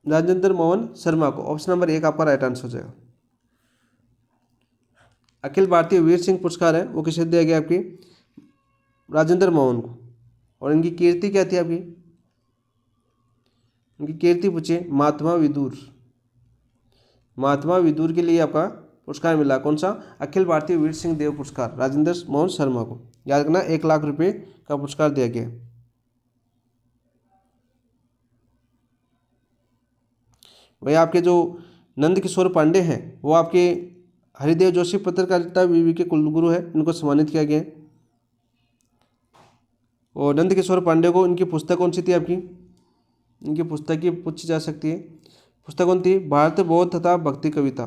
Speaker 1: राजेंद्र मोहन शर्मा को। ऑप्शन नंबर 1 आपका राइट आंसर हो जाएगा। अखिल भारतीय वीर सिंह पुरस्कार है वो किसे दिया गया? आपकी राजेंद्र मोहन को। और इनकी कीर्ति क्या थी आपकी? इनकी कीर्ति पूछे महात्मा विदुर, महात्मा विदुर के लिए आपका पुरस्कार मिला। कौन सा? अखिल भारतीय वीर सिंह देव पुरस्कार राजेंद्र मोहन शर्मा को। याद रखना 1 लाख रुपए का पुरस्कार दिया गया। वही आपके जो नंद किशोर पांडे हैं वो आपके हरिदेव जोशी पत्रकारिता विवि के कुलगुरु है, इनको सम्मानित किया गया। और नंद किशोर पांडे को इनकी पुस्तक कौन सी थी आपकी? इनकी पुस्तक की पूछी जा सकती है। पुस्तक कौन थी? भारत बौद्ध तथा भक्ति कविता,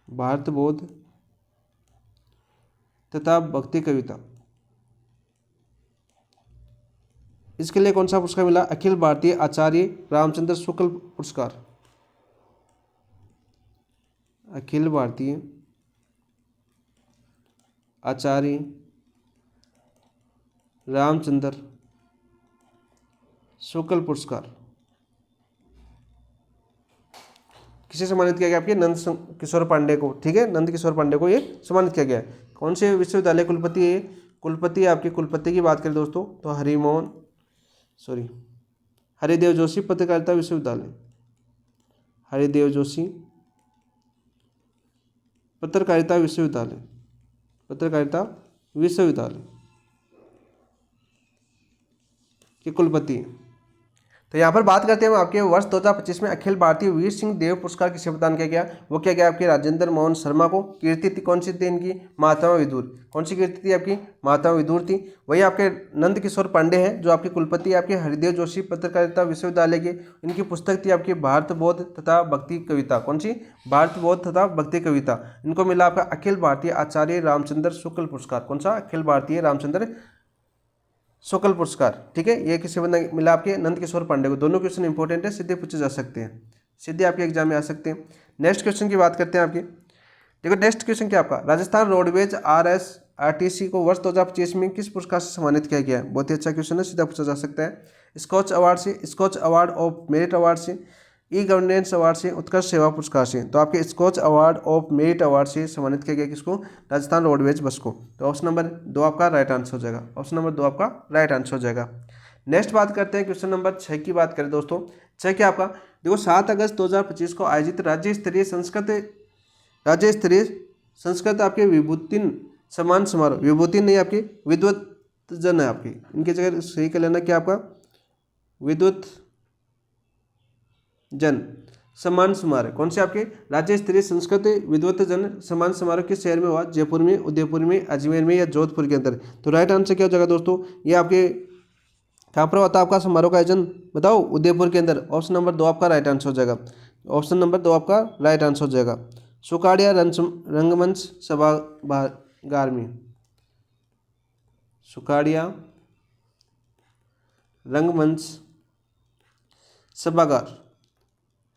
Speaker 1: भारत बौद्ध तथा भक्ति कविता। इसके लिए कौन सा पुरस्कार मिला? अखिल भारतीय आचार्य रामचंद्र शुक्ल पुरस्कार, अखिल भारतीय आचार्य रामचंद्र शुक्ल पुरस्कार किसे सम्मानित किया गया? आपके नंद किशोर पांडे को। ठीक है, नंद किशोर पांडे को ये सम्मानित किया गया। कौन से विश्वविद्यालय कुलपति है? कुलपति आपके कुलपति की बात करें दोस्तों तो हरिदेव जोशी पत्रकारिता विश्वविद्यालय, हरिदेव जोशी पत्रकारिता विश्वविद्यालय, पत्रकारिता विश्वविद्यालय के कुलपति। तो यहाँ पर बात करते हैं हम आपके वर्ष 2025 में अखिल भारतीय वीर सिंह देव पुरस्कार किसे प्रदान किया गया? वो क्या गया? आपके राजेंद्र मोहन शर्मा को। कीर्ति थी कौन सी थी इनकी? महात्मा विदुर। कौन सी कीर्ति थी आपकी? महात्मा विदुर थी। वही आपके नंद किशोर पांडे हैं जो आपके कुलपति आपके हरिदेव जोशी पत्रकारिता विश्वविद्यालय के। इनकी पुस्तक थी आपकी भारत बौद्ध तथा भक्ति कविता। कौन सी? भारत बौद्ध तथा भक्ति कविता। इनको मिला आपका अखिल भारतीय आचार्य रामचंद्र शुक्ल पुरस्कार। कौन सा? अखिल भारतीय रामचंद्र शुक्ल पुरस्कार। ठीक है, ये किसे मिला? आपके नंद किशोर पांडे को। दोनों क्वेश्चन इंपॉर्टेंट है, सीधे पूछे जा सकते हैं। सीधे आपके एग्जाम में आ सकते हैं। नेक्स्ट क्वेश्चन की बात करते हैं आपकी। देखो नेक्स्ट क्वेश्चन क्या आपका, राजस्थान रोडवेज RSRTC को वर्ष 2025 में किस पुरस्कार से सम्मानित किया गया है। बहुत ही अच्छा क्वेश्चन है, सीधा पूछा जा सकता है। स्कॉच अवार्ड से, Skoch award of merit award से, ई गवर्नेंस अवार्ड से, उत्कृष्ट सेवा पुरस्कार से। तो आपके Skoch award of merit award से सम्मानित किया गया किसको, राजस्थान रोडवेज बस को। तो ऑप्शन नंबर 2 आपका राइट आंसर हो जाएगा, ऑप्शन नंबर 2 आपका राइट आंसर हो जाएगा। नेक्स्ट बात करते हैं क्वेश्चन नंबर 6 की बात करें दोस्तों। 6 क्या आपका, देखो 7 अगस्त 2025 को आयोजित राज्य स्तरीय संस्कृत आपके विभूतिन सम्मान समारोह, विभूतिन नहीं आपकी विद्वत जन है आपकी, इनकी जगह सही कर लेना क्या आपका विद्वत जन सम्मान समारोह। कौन से आपके राज्य स्तरीय संस्कृत विद्वत जन सम्मान समारोह किस शहर में हुआ, जयपुर में, उदयपुर में, अजमेर में या जोधपुर के अंदर। तो राइट आंसर क्या हो जाएगा दोस्तों, ये आपके कहाँ पर होता है आपका समारोह का आयोजन, बताओ उदयपुर के अंदर। ऑप्शन नंबर 2 आपका राइट आंसर हो जाएगा, ऑप्शन नंबर 2 आपका राइट आंसर हो जाएगा। सुकाड़िया रंगमंच सभागार में, सुकाड़िया रंगमंच सभागार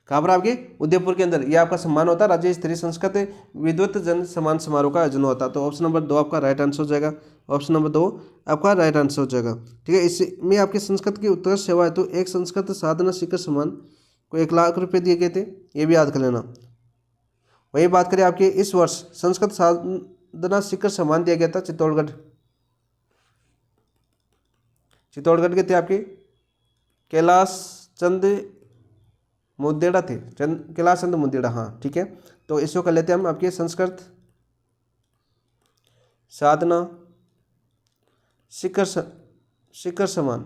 Speaker 1: कहाँ पर आपके उदयपुर के अंदर, ये आपका सम्मान होता है, राज्य स्तरीय संस्कृत विद्वत जन सम्मान समारोह का आयोजन होता है। तो ऑप्शन नंबर 2 आपका राइट आंसर हो जाएगा, ऑप्शन नंबर 2 आपका राइट आंसर हो जाएगा। ठीक है, इसमें आपके संस्कृत की उत्कृष्ट सेवा है तो एक संस्कृत साधना शिखर सम्मान को 1 लाख रुपए दिए गए थे, ये भी याद कर लेना। वही बात करें आपके इस वर्ष संस्कृत साधना शिखर सम्मान दिया गया था चित्तौड़गढ़ के थे आपके कैलाश चंद मुदेड़ा थे, कैलाश चंद मुदेड़ा, हाँ ठीक है। तो इसको कर लेते हैं हम आपके संस्कृत साधना शिखर सम्मान,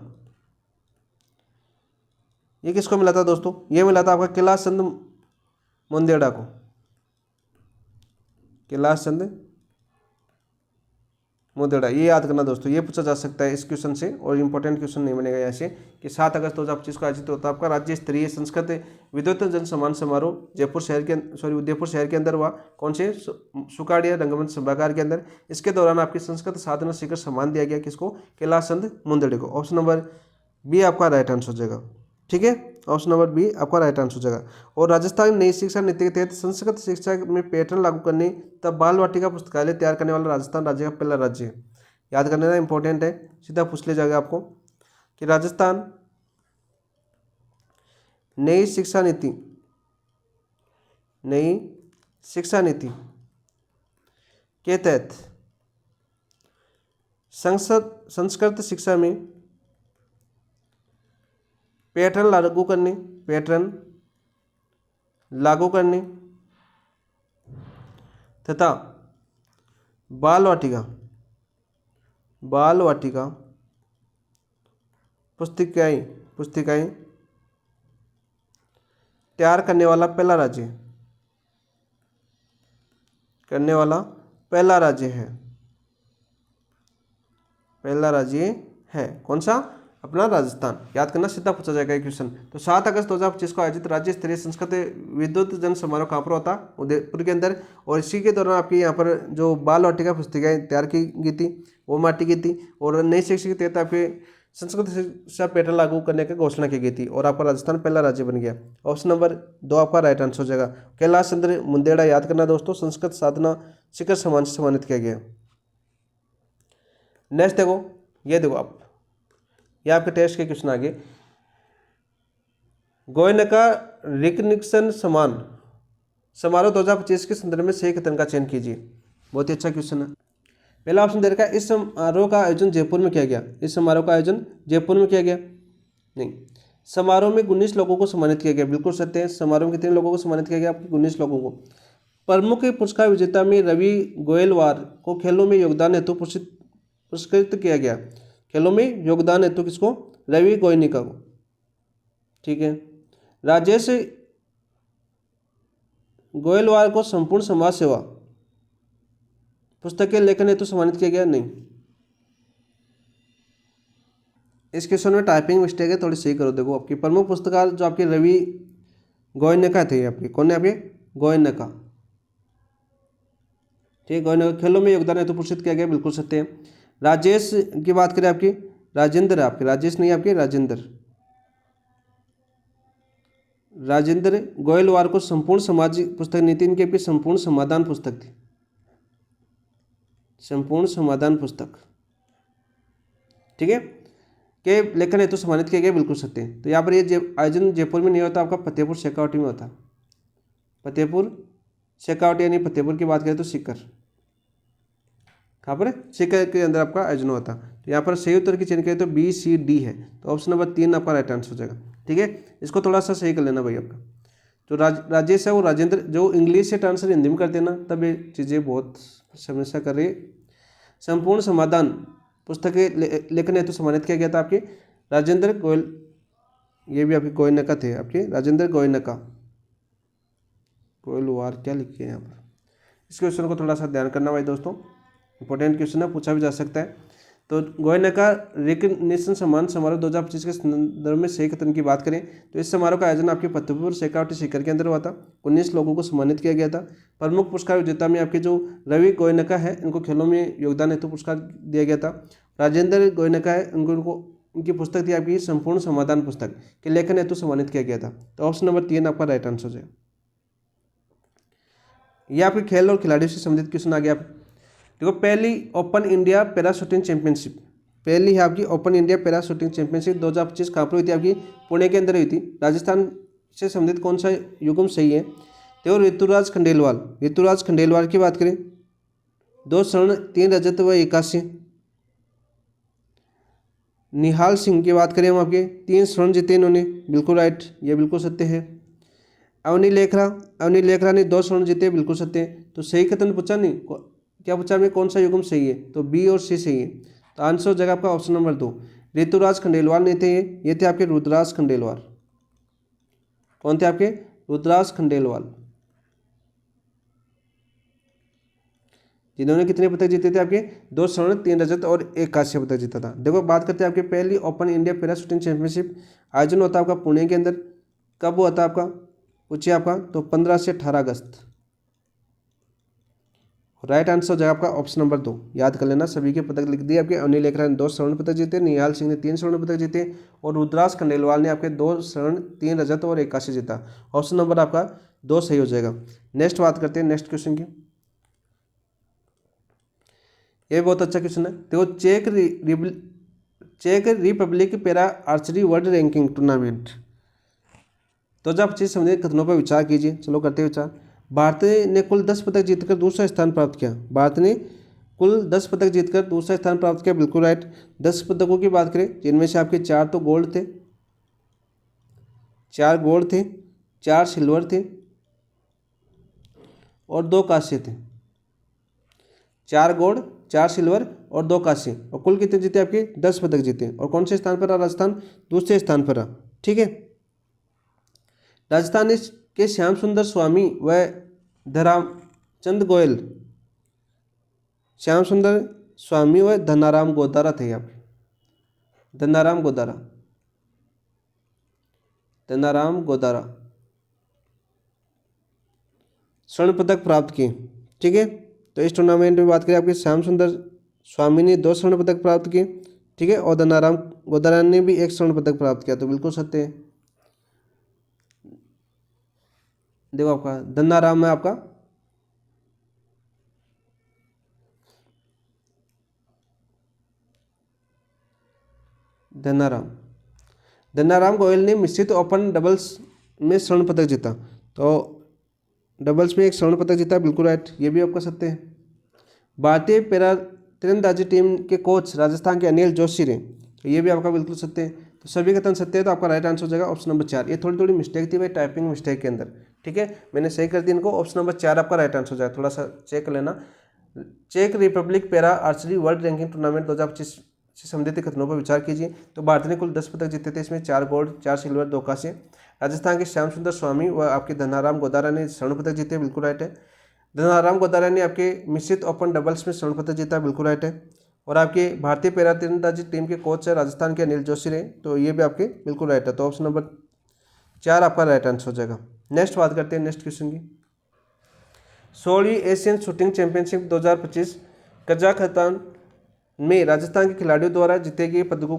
Speaker 1: ये किसको मिला था दोस्तों, ये मिला था आपका कैलाश चंद मुंदेड़ा को, कैलाश चंद मुंदेड़ा, ये याद करना दोस्तों, ये पूछा जा सकता है इस क्वेश्चन से, और इंपॉर्टेंट क्वेश्चन नहीं बनेगा यहाँ से कि 7 अगस्त 2025 को आयोजित होता है आपका राज्य स्तरीय संस्कृत विद्वत जन सम्मान समारोह जयपुर शहर के उदयपुर शहर के अंदर हुआ। कौन से, सुकाड़िया रंगमंच सभागार के अंदर। इसके दौरान आपकी संस्कृत साधना शिखर सम्मान दिया गया किसको, कैलाश चंद मुंदेड़े को। ऑप्शन नंबर बी आपका राइट आंसर हो जाएगा। ठीक है, ऑप्शन नंबर बी आपका राइट आंसर हो जाएगा। और राजस्थान नई शिक्षा नीति के तहत संस्कृत शिक्षा में पैटर्न लागू करने तब बाल वाटिका पुस्तकालय तैयार करने वाला राजस्थान राज्य का पहला राज्य है। याद करने का इंपॉर्टेंट है, सीधा पूछ ले जाएगा आपको कि राजस्थान नई शिक्षा नीति के तहत संस्कृत शिक्षा में पैटर्न लागू करने तथा बाल वाटिका पुस्तिकाएं तैयार करने वाला पहला राज्य है। कौन सा, अपना राजस्थान। याद करना, सीधा पूछा जाएगा ये क्वेश्चन। तो 7 अगस्त 2025 को आयोजित राज्य स्तरीय संस्कृत विद्वत जन समारोह कहाँ पर होता, उदयपुर के अंदर। और इसी के दौरान आपकी यहाँ पर जो बाल वाटिका पुस्तिकाएं तैयार की गई थी वो माटी की थी, और नई शिक्षा के तहत आपके संस्कृत शिक्षा पैटर्न लागू करने की घोषणा की गई थी, और आपका राजस्थान पहला राज्य बन गया। ऑप्शन नंबर 2 आपका राइट आंसर हो जाएगा। कैलाश चंद्र मुंदेड़ा, याद करना दोस्तों, संस्कृत साधना शिखर सम्मान से सम्मानित किया गया। नेक्स्ट देखो, ये देखो आप, ये आपके टेस्ट के क्वेश्चन आगे। गोयनका रिकग्निशन सम्मान समारोह 2025 के संदर्भ में सही कथन का चयन कीजिए। बहुत ही अच्छा क्वेश्चन है। पहला ऑप्शन दे रखा है, इस समारोह का आयोजन जयपुर में किया गया। इस समारोह का आयोजन जयपुर में किया गया नहीं। समारोह में 19 लोगों को सम्मानित किया गया, बिल्कुल सत्य है। समारोह में कितने लोगों को सम्मानित किया गया, आपके 19 लोगों को। प्रमुख पुरस्कार विजेता में रवि गोयलवार को खेलों में योगदान हेतु पुरस्कृत किया गया। खेलों में योगदान हेतु किसको, रवि गोयनिका को। ठीक है, राजेश गोयलवार को संपूर्ण समाज सेवा पुस्तक के लेखन हेतु सम्मानित किया गया नहीं। इस क्वेश्चन में टाइपिंग मिस्टेक है, थोड़ी सही करो। देखो आपकी प्रमुख पुरस्कार जो आपके रवि गोयनका थे, आपके कौन है, आपके गोयनका। ठीक है, गोयनका खेलों में योगदान हेतु पुरस्कृत किया गया, बिल्कुल सत्य है। राजेश की बात करें, आपकी राजेंद्र है, आपके राजेश नहीं, आपके राजेंद्र गोयलवार को संपूर्ण सामाजिक पुस्तक नीति इनकी आपकी संपूर्ण समाधान पुस्तक थी, संपूर्ण समाधान पुस्तक। ठीक है, के लेखन हेतु सम्मानित किया गया, बिल्कुल सत्य है। तो यहाँ पर ये आयोजन जयपुर में नहीं होता, आपका फतेहपुर शेखावटी में होता, फतेहपुर शेखावटी यानी फतेहपुर की बात करें तो सीकर, कहाँ पर सीकर के अंदर आपका आयोजन होता। तो यहाँ पर सही उत्तर की चयन करें तो बी सी डी है, तो ऑप्शन नंबर 3 आपका राइट आंसर हो जाएगा। ठीक है, इसको थोड़ा सा सही कर लेना भाई। आपका जो राजेश है वो राजेंद्र, जो इंग्लिश से ट्रांसफर हिंदी में करते हैं ना, तब ये चीज़ें बहुत समस्या कर रही है। संपूर्ण समाधान पुस्तक के लेखन हेतु सम्मानित किया गया था आपके राजेंद्र गोयल, ये भी आपके गोयनका थे, आपके राजेंद्र गोयनका, गोयलवार क्या लिखे हैं यहाँ पर। इस क्वेश्चन को थोड़ा सा ध्यान करना भाई दोस्तों, इंपॉर्टेंट क्वेश्चन है, पूछा भी जा सकता है। तो गोयनका रिकग्निशन सम्मान समारोह 2025 के संदर्भ में सही कथन की बात करें तो इस समारोह का आयोजन आपके फतेहपुर शेखावटी सीकर के अंदर हुआ था। 19 लोगों को सम्मानित किया गया था। प्रमुख पुरस्कार विजेता में आपके जो रवि गोयनका है, इनको खेलों में योगदान हेतु पुरस्कार दिया गया था। राजेंद्र गोयनका है, उनको उनकी पुस्तक थी आपकी संपूर्ण समाधान पुस्तक के लेखन हेतु सम्मानित किया गया था। तो ऑप्शन नंबर 3 आपका राइट आंसर है। यह आपके खेल और खिलाड़ियों से संबंधित क्वेश्चन आ गया। देखो, पहली open India para shooting championship, पहली है आपकी open India para shooting championship 2025 कहाँ पर हुई थी? आपकी पुणे के अंदर हुई थी। राजस्थान से संबंधित कौन सा युग्म सही है? तो ऋतुराज खंडेलवाल, ऋतुराज खंडेलवाल की बात करें 2 स्वर्ण 3 रजत व 1 कांस्य। निहाल सिंह की बात करें हम आपके 3 स्वर्ण जीते इन्होंने, बिल्कुल राइट, ये बिल्कुल सत्य है। अवनी लेखरा ने 2 स्वर्ण जीते, बिल्कुल सत्य है। तो सही कथन पूछा नहीं, क्या पूछा हमें कौन सा युग्म सही है? तो बी और सी सही है। तो आंसर हो जाएगा आपका ऑप्शन नंबर 2। ऋतुराज खंडेलवाल नहीं थे ये थे आपके रुद्राज खंडेलवाल। कौन थे आपके? रुद्राज खंडेलवाल, जिन्होंने कितने पदक जीते थे? आपके 2 स्वर्ण 3 रजत और 1 कांस्य पदक जीता था। देखो, बात करते हैं आपके पहली open India para shooting championship आयोजन होता है आपका पुणे के अंदर। कब हुआ था आपका? पूछिए आपका, तो 15 से 18 अगस्त। राइट आंसर हो जाएगा आपका ऑप्शन नंबर 2। याद कर लेना, सभी के पदक लिख दिए आपके। अवनी लेखरा ने 2 स्वर्ण पदक जीते, निहाल सिंह ने 3 स्वर्ण पदक जीते और रुद्राज खंडेलवाल ने आपके 2 स्वर्ण 3 रजत और 1 कांस्य जीता। ऑप्शन नंबर आपका 2 सही हो जाएगा। नेक्स्ट बात करते हैं नेक्स्ट क्वेश्चन की। ये बहुत अच्छा क्वेश्चन है। देखो, चेक Republic para archery world ranking tournament 2025 संबंधित कथनों पर विचार कीजिए। चलो करते हैं विचार। भारत ने कुल 10 पदक जीतकर दूसरा स्थान प्राप्त किया। भारत ने कुल 10 पदक जीतकर दूसरा स्थान प्राप्त किया, बिल्कुल राइट। 10 पदकों की बात करें जिनमें से आपके 4 तो गोल्ड थे, 4 गोल्ड थे, 4 सिल्वर थे और 2 कांस्य थे। 4 गोल्ड, 4 सिल्वर और 2 कांस्य, और कुल कितने जीते? आपके 10 पदक जीते। और कौन से स्थान पर रहा राजस्थान? दूसरे स्थान पर रहा। ठीक है, राजस्थान के श्याम सुंदर स्वामी व धरामचंद गोयल, श्याम सुंदर स्वामी व धनाराम गोदारा थे। यहाँ पे धनाराम गोदारा स्वर्ण पदक प्राप्त किए। ठीक है, तो इस टूर्नामेंट में बात करें आपके श्याम सुंदर स्वामी ने 2 स्वर्ण पदक प्राप्त किए। ठीक है, और धनाराम गोदारा ने भी 1 स्वर्ण पदक प्राप्त किया, तो बिल्कुल सत्य है। देखो, आपका धनाराम है आपका धनाराम गोयल ने मिश्रित ओपन डबल्स में स्वर्ण पदक जीता। तो डबल्स में 1 स्वर्ण पदक जीता, बिल्कुल राइट, ये भी आपका सत्य है। भारतीय पैरा तीरंदाजी टीम के कोच राजस्थान के अनिल जोशी रहे, तो ये भी आपका बिल्कुल सत्य है। तो सभी कथन सत्य है, तो आपका राइट आंसर हो जाएगा ऑप्शन नंबर 4। ये थोड़ी मिस्टेक थी भाई, टाइपिंग मिस्टेक के अंदर। ठीक है, मैंने सही कर दी इनको। ऑप्शन नंबर 4 आपका राइट आंसर हो जाएगा। थोड़ा सा चेक कर लेना। चेक Republic para archery world ranking tournament 2025 से संबंधित कथनों पर विचार कीजिए। तो भारत ने कुल 10 पदक जीते थे, इसमें 4 गोल्ड, 4 सिल्वर, 2 कांस्य। राजस्थान के श्याम सुंदर स्वामी व आपके धनाराम गोदारा ने स्वर्ण पदक जीते, बिल्कुल राइट है। धनाराम गोदारा ने आपके मिश्रित ओपन डबल्स में स्वर्ण पदक जीता, बिल्कुल राइट है। और आपके भारतीय पैरा तीरंदाजी टीम के कोच है राजस्थान के अनिल जोशी रहे, तो ये भी आपके बिल्कुल राइट है। तो ऑप्शन नंबर 4 आपका राइट आंसर हो जाएगा। नेक्स्ट बात करते हैं नेक्स्ट क्वेश्चन की। 16वीं एशियन शूटिंग चैंपियनशिप 2025 कजाखस्तान में राजस्थान के खिलाड़ियों द्वारा जीते गए पदकों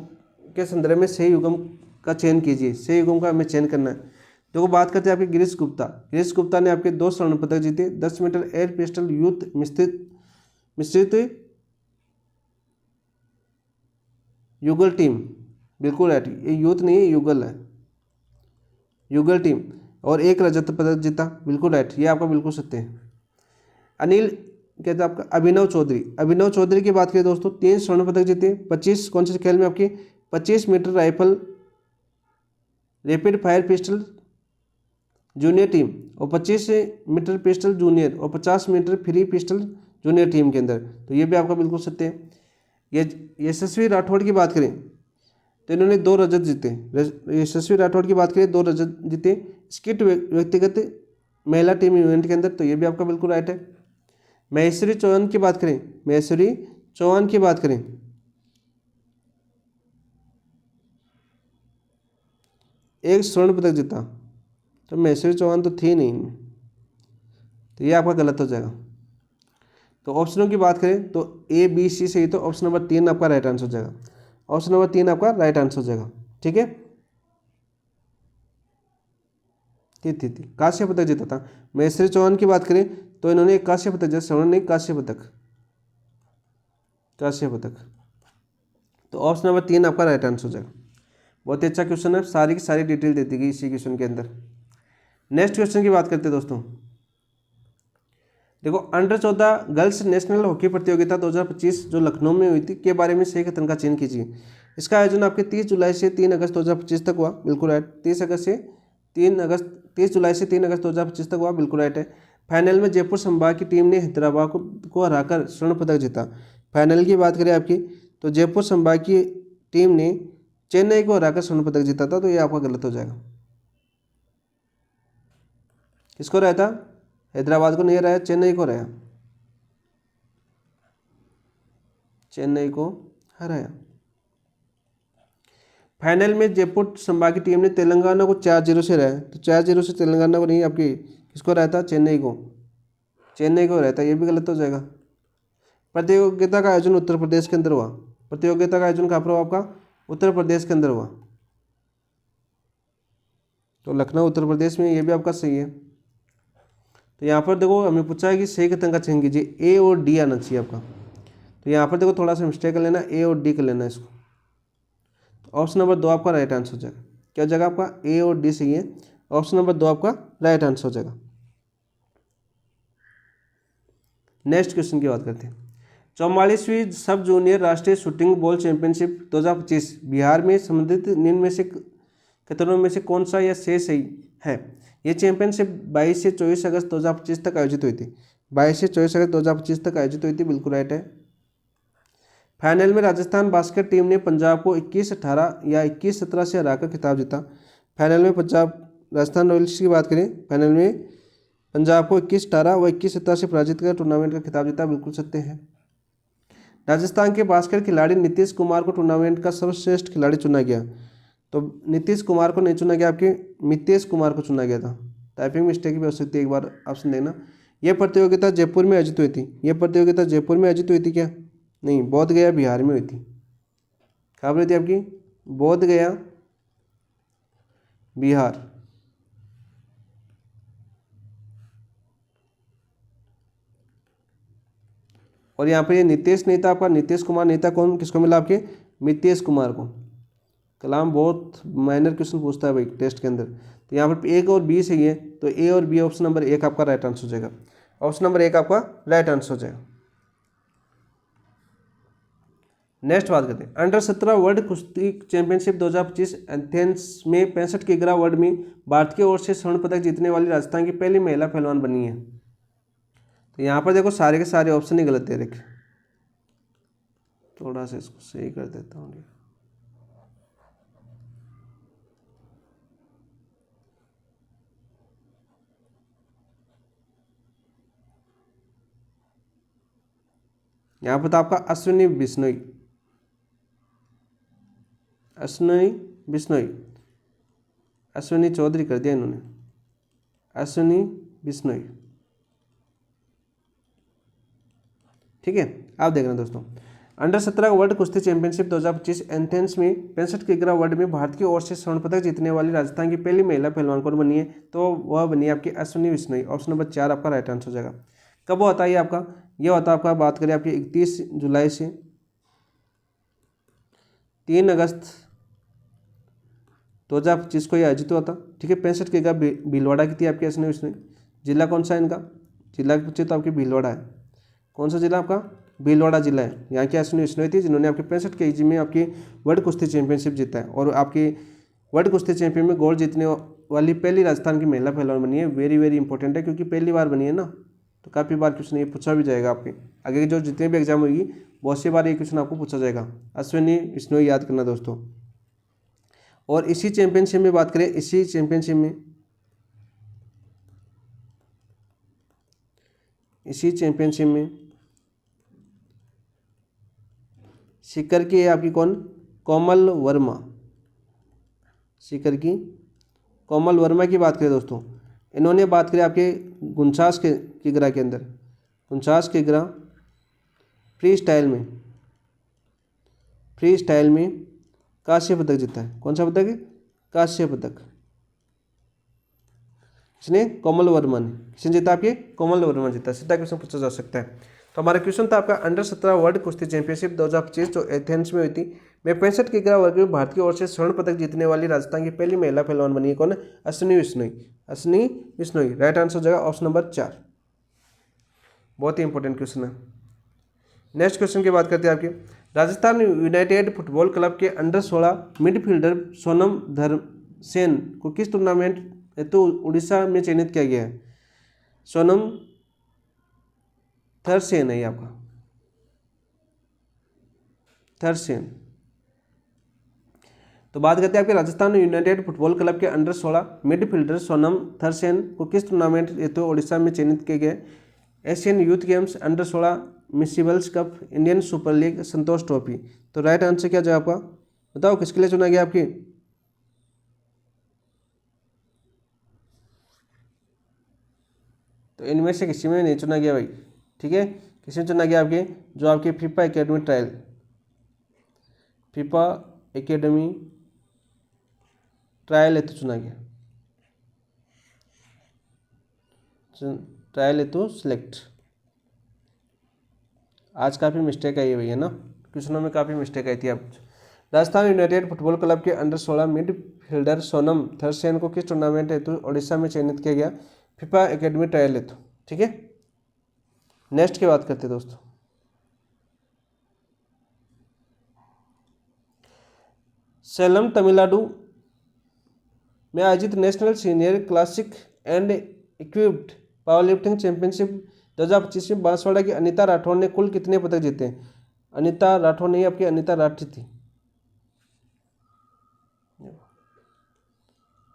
Speaker 1: के संदर्भ में सही युग्म का चयन कीजिए। सही युग्म का हमें चयन करना है। देखो बात करते हैं आपके गिरीश गुप्ता। गिरीश गुप्ता ने आपके 2 स्वर्ण पदक जीते। 10 मीटर एयर पिस्टल यूथ मिश्रित युगल टीम, बिल्कुल राइट, ये यूथ नहीं है, युगल है, युगल टीम, और 1 रजत पदक जीता, बिल्कुल राइट, ये आपका बिल्कुल सत्य है। अनिल कहते हैं आपका अभिनव चौधरी। अभिनव चौधरी की बात करें दोस्तों, 3 स्वर्ण पदक जीते। 25 कौन से खेल में आपकी 25 metre rifle rapid fire pistol junior team, और 25 मीटर पिस्टल जूनियर, और 50 metre free pistol junior team के अंदर, तो ये भी आपका बिल्कुल सत्य है। यशस्वी राठौड़ की बात करें तो इन्होंने 2 रजत जीते। यशस्वी राठौड़ की बात करें 2 रजत जीते स्किट व्यक्तिगत महिला टीम इवेंट के अंदर, तो ये भी आपका बिल्कुल राइट है। महेश्वरी चौहान की बात करें, महेश्वरी चौहान की बात करें, 1 स्वर्ण पदक जीता, तो महेश्वरी चौहान तो थी नहीं इनमें, तो ये आपका गलत हो जाएगा। तो ऑप्शनों की बात करें तो ए बी सी सही, तो ऑप्शन नंबर 3 आपका राइट आंसर हो जाएगा। ऑप्शन नंबर 3 आपका राइट आंसर हो जाएगा। ठीक है, थी कांस्य पदक जीता था। महेश्वरी चौहान की बात करें तो इन्होंने एक कांस्य पदक जीता, स्वर्ण नहीं, कांस्य पदक, कांस्य पदक, तो ऑप्शन नंबर 3 आपका राइट आंसर हो जाएगा। बहुत ही अच्छा क्वेश्चन है, सारी की सारी डिटेल दे दी गई इसी क्वेश्चन के अंदर। नेक्स्ट क्वेश्चन की बात करते हैं दोस्तों। देखो, अंडर 14 गर्ल्स नेशनल हॉकी प्रतियोगिता 2025 जो लखनऊ में हुई थी के बारे में सही कथन का चयन कीजिए। इसका आयोजन आपके 30 जुलाई से 3 अगस्त 2025 तक हुआ, बिल्कुल राइट। 30 जुलाई से 3 अगस्त 2025 तक हुआ, बिल्कुल राइट है। फाइनल में जयपुर संभाग की टीम ने हैदराबाद को हराकर स्वर्ण पदक जीता। फाइनल की बात करें आपकी तो जयपुर संभाग की टीम ने चेन्नई को हराकर स्वर्ण पदक जीता था, तो ये आपका गलत हो जाएगा। किसको रहता? हैदराबाद को नहीं हराया, चेन्नई को हराया, चेन्नई को हराया। फाइनल में जयपुर संभाग की टीम ने तेलंगाना को 4-0 से हराया, तो 4-0 से तेलंगाना को नहीं, आपकी किसको रहता? चेन्नई को, चेन्नई को रहता, ये भी गलत हो जाएगा। प्रतियोगिता का आयोजन उत्तर प्रदेश के अंदर हुआ। प्रतियोगिता का आयोजन कहाँ पर हुआ? आपका उत्तर प्रदेश के अंदर हुआ, तो लखनऊ उत्तर प्रदेश में, ये भी आपका सही है। तो यहाँ पर देखो हमें पूछा है कि सही कथन का चयन कीजिए, ए और डी आना चाहिए आपका। तो यहाँ पर देखो थोड़ा सा मिस्टेक कर लेना, ए और डी कर लेना इसको। तो ऑप्शन नंबर 2 आपका राइट आंसर हो जाएगा। क्या हो जाएगा आपका? ए और डी सही है, ऑप्शन नंबर 2 आपका राइट आंसर हो जाएगा। नेक्स्ट क्वेश्चन की बात करते हैं। 44वीं सब जूनियर राष्ट्रीय शूटिंग बॉल चैंपियनशिप 2025 बिहार में संबंधित निम्न में से कथनों में से कौन सा या सही है? ये चैंपियनशिप 22 से 24 अगस्त 2025 तक आयोजित हुई थी। 22 से 24 अगस्त 2025 तक आयोजित हुई थी, बिल्कुल राइट है। फाइनल में राजस्थान बास्केट टीम ने पंजाब को 21-18 या 21-17 से हराकर खिताब जीता। फाइनल में पंजाब राजस्थान रॉयल्स की बात करें, फाइनल में पंजाब को 21-18 व 21-17 से पराजित कर टूर्नामेंट का खिताब जीता, बिल्कुल सत्य है। राजस्थान के बास्केट खिलाड़ी नीतीश कुमार को टूर्नामेंट का सर्वश्रेष्ठ खिलाड़ी चुना गया। तो नीतीश कुमार को नहीं चुना गया, आपके मितेश कुमार को चुना गया था। टाइपिंग मिस्टेक भी हो सकती है, एक बार ऑप्शन देना। यह प्रतियोगिता जयपुर में आयोजित हुई थी। यह प्रतियोगिता जयपुर में आयोजित हुई थी क्या? नहीं, बोध गया बिहार में हुई थी। कहाँ पर हुई थी आपकी? बोध गया बिहार। और यहाँ पर ये नीतीश नहीं था आपका, नीतीश कुमार नहीं था, कौन किसको मिला? आपके मितेश कुमार को। कलाम बहुत माइनर क्वेश्चन पूछता है भाई टेस्ट के अंदर। तो यहाँ पर 1 और बी सही है, तो ए और बी ऑप्शन नंबर 1 आपका राइट आंसर हो जाएगा। ऑप्शन नंबर 1 आपका राइट आंसर हो जाएगा। नेक्स्ट बात करते हैं। अंडर 17 वर्ल्ड कुश्ती चैंपियनशिप 2025 एथेंस में 65 किग्रा वर्ल्ड में भारत की ओर से स्वर्ण पदक जीतने वाली राजस्थान की पहली महिला पहलवान बनी है। तो यहाँ पर देखो सारे के सारे ऑप्शन ही गलत दे रखे, थोड़ा सा इसको सही कर देता हूँ। यहाँ पर था आपका अश्विनी बिश्नोई, अश्विनी बिश्नोई, अश्विनी चौधरी कर दिया इन्होंने, अश्विनी बिश्नोई। ठीक है, आप देख रहे हैं दोस्तों। अंडर 17 वर्ल्ड कुश्ती चैंपियनशिप 2025 एथेंस में 65 किलोग्राम वर्ल्ड में भारत की ओर से स्वर्ण पदक जीतने वाली राजस्थान की पहली महिला पहलवान कौन बनी है? तो वह बनी है आपकी अश्विनी विश्नोई। ऑप्शन नंबर 4 आपका राइट आंसर हो जाएगा। कब होता है ये आपका? ये होता है आपका, बात करें आपकी 31 जुलाई से 3 अगस्त 2025 को ये आयोजित हुआ था। ठीक है, 65 किलोग्राम भीलवाड़ा की थी आपकी अश्विनी विश्नोई। जिला कौन सा है इनका? जिला पूछे तो आपकी भीलवाड़ा है। कौन सा जिला आपका? भीलवाड़ा जिला है। यहाँ की अश्विनी विश्नोई थी जिन्होंने आपके 65 केजी में आपकी वर्ल्ड कुश्ती चैंपियनशिप जीता है और आपकी वर्ल्ड कुश्ती चैंपियन में गोल्ड जीतने वाली पहली राजस्थान की महिला पहलवान बनी है। वेरी वेरी इंपॉर्टेंट है क्योंकि पहली बार बनी है ना, तो काफ़ी बार क्वेश्चन ये पूछा भी जाएगा आपके आगे जो जितने भी एग्जाम होगी बहुत सी बार ये क्वेश्चन आपको पूछा जाएगा। अश्विनी विश्नोई याद करना दोस्तों। और इसी चैंपियनशिप में बात करें, इसी चैंपियनशिप में सीकर की है आपकी कौन? कोमल वर्मा। सीकर की कोमल वर्मा की बात करें दोस्तों, इन्होंने बात करें आपके 49 किग्रा के अंदर, 49 किग्रा फ्री स्टाइल में कांस्य पदक जीता है। कौन सा पदक है? कांस्य पदक। किसने? कोमल वर्मा ने। किसने जीता? आपके कोमल वर्मा जीता। सीधा क्वेश्चन पूछा जा सकता है। तो हमारा क्वेश्चन था आपका अंडर 17 वर्ल्ड कुश्ती चैंपियनशिप 2025 जो एथेंस में हुई थी में 65 किलोग्राम वर्ग में भारत की ओर से स्वर्ण पदक जीतने वाली राजस्थान की पहली महिला पहलवान बनी है कौन? अश्विनी विश्नोई। अश्विनी विश्नोई राइट आंसर हो जाएगा ऑप्शन नंबर 4। बहुत ही इंपॉर्टेंट क्वेश्चन है। नेक्स्ट क्वेश्चन की बात करते हैं आपके राजस्थान यूनाइटेड फुटबॉल क्लब के अंडर 16 मिडफील्डर सोनम धर्मसेन को किस टूर्नामेंट हेतु उड़ीसा में चयनित किया गया है? सोनम थरसेन है आपका, थरसेन। तो बात करते हैं आपके राजस्थान यूनाइटेड फुटबॉल क्लब के अंडर 16 मिडफील्डर सोनम थरसेन को किस टूर्नामेंट हेतु उड़ीसा में चयनित किए गए? एशियन यूथ गेम्स, अंडर 16 मिसिबल्स cup, Indian super league, Santosh trophy. तो राइट आंसर क्या जाएगा आपका? बताओ किसके लिए चुना गया आपकी? तो इनमें से किसी में नहीं चुना गया भाई। ठीक है, किसी ने चुना गया आपके जो आपके फीफा एकेडमी ट्रायल हेतु चुना गया, ट्रायल हेतु सिलेक्ट। आज काफ़ी मिस्टेक आई है भैया ना, क्वेश्चनों में काफ़ी मिस्टेक आई थी आप। राजस्थान यूनाइटेड फुटबॉल क्लब के अंडर 16 मिडफील्डर सोनम थरसेन को किस टूर्नामेंट हेतु उड़ीसा में चयनित किया गया? फीफा एकेडमी ट्रायल हेतु। ठीक है, नेक्स्ट की बात करते हैं दोस्तों। सेलम तमिलनाडु में आयोजित national senior classic and equipped powerlifting championship 2025 में बांसवाड़ा की अनीता राठौर ने कुल कितने पदक जीते? अनीता राठौर नहीं, आपकी अनीता राठी थी,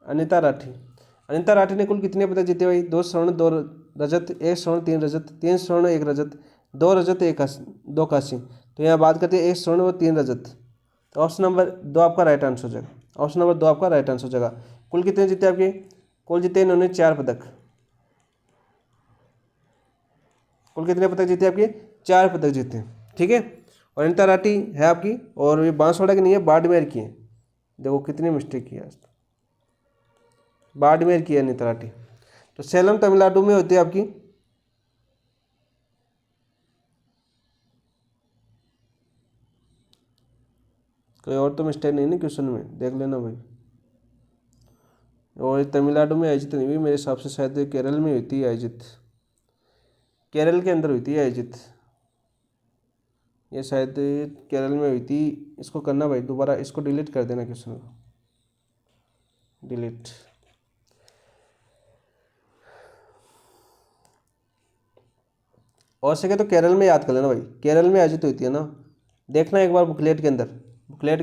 Speaker 1: अनीता राठी ने कुल कितने पदक जीते भाई? 2 स्वर्ण 2 रजत, 1 स्वर्ण 3 रजत, 3 स्वर्ण 1 रजत, 2 रजत 2 कांस्य। तो यहाँ बात करते हैं 1 स्वर्ण व 3 रजत। तो ऑप्शन नंबर 2 आपका राइट आंसर हो जाएगा। ऑप्शन नंबर 2 आपका राइट आंसर हो जाएगा। कुल कितने जीते आपके? कुल जीते इन्होंने 4 पदक। कुल कितने पदक जीते आपके? 4 पदक जीते। ठीक है, और अनीता राठी है आपकी, और ये बांसवाड़ा की नहीं है, बाड़मेर की है। देखो कितनी मिस्टेक की है, बाड़मेर की है अनीता राठी। तो सेलम तमिलनाडु में होती है आपकी, कोई और तो मिस्टेक नहीं ना क्वेश्चन में, देख लेना भाई। और तमिलनाडु में आयोजित नहीं हुई मेरे हिसाब से, शायद केरल में हुई थी आयोजित, केरल के अंदर हुई थी आयोजित, ये शायद केरल में हुई थी। इसको करना भाई दोबारा, इसको डिलीट कर देना क्वेश्चन को, डिलीट। और सके तो केरल में याद कर लेना भाई, केरल में आयोजित हुई थी ना, देखना एक बार बुकलेट के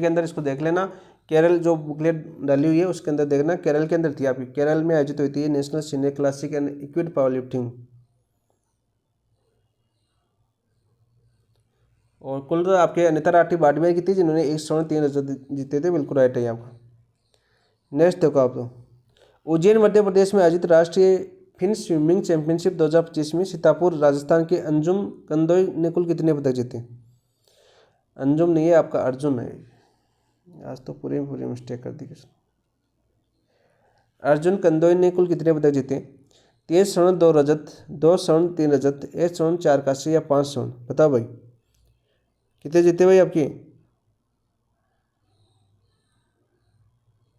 Speaker 1: अंदर इसको देख लेना। केरल जो बुकलेट डाली हुई है उसके अंदर देखना, केरल के अंदर थी आपकी, केरल में आयोजित हुई थी national senior classic and equipped power lifting. और कुल तो आपके अनीता राठी बाड़मेर की थी जिन्होंने 1 स्वर्ण 3 रजत जीते थे। बिल्कुल राइट है आपका। नेक्स्ट देखो आप, उज्जैन मध्य प्रदेश में आयोजित राष्ट्रीय फिन स्विमिंग चैंपियनशिप 2025 में सीतापुर राजस्थान के अंजुम कंदोई ने कुल कितने पदक जीते? अंजुम नहीं है आपका, अर्जुन है। आज तो पूरी मिस्टेक कर दी किसने। अर्जुन कंदोई ने कुल कितने पदक जीते? 3 स्वर्ण 2 रजत, 2 स्वर्ण 3 रजत, 1 स्वर्ण 4 कांस्य या 5 स्वर्ण? बताओ भाई कितने जीते भाई आपके?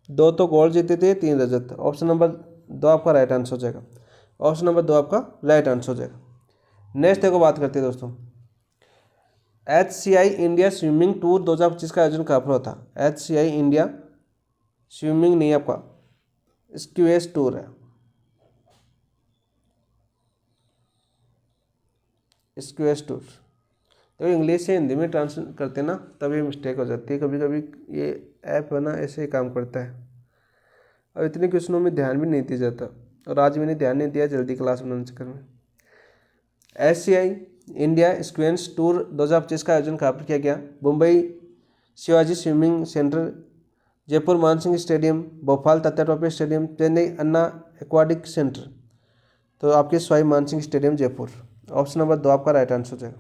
Speaker 1: 2 तो गोल्ड जीते थे, 3 रजत। ऑप्शन नंबर 2 आपका राइट आंसर हो जाएगा। ऑप्शन नंबर 2 आपका राइट आंसर हो जाएगा। नेक्स्ट देखो बात करते हैं दोस्तों, HCI इंडिया स्विमिंग टूर 2025 का आयोजन कहाँ पर होता? HCI इंडिया स्विमिंग नहीं आपका, स्क्यूएस टूर है, स्क्यूएस टूर। तो इंग्लिश से हिंदी में ट्रांसलेट करते ना तभी मिस्टेक हो जाती है, कभी कभी ये ऐप है ना ऐसे ही काम करता है। और इतने क्वेश्चनों में ध्यान भी नहीं दिया जाता, और आज मैंने ध्यान नहीं दिया जल्दी क्लास बनाने के चक्कर में। HCI इंडिया स्क्वेंस टूर 2025 का आयोजन कहाँ पर किया गया? Mumbai Shivaji swimming centre, Jaipur Mansingh stadium, Bhopal Tatya Tope stadium, Chennai Anna aquatic centre. तो आपके Sawai Mansingh stadium Jaipur. Option number 2 आपका राइट आंसर हो जाएगा।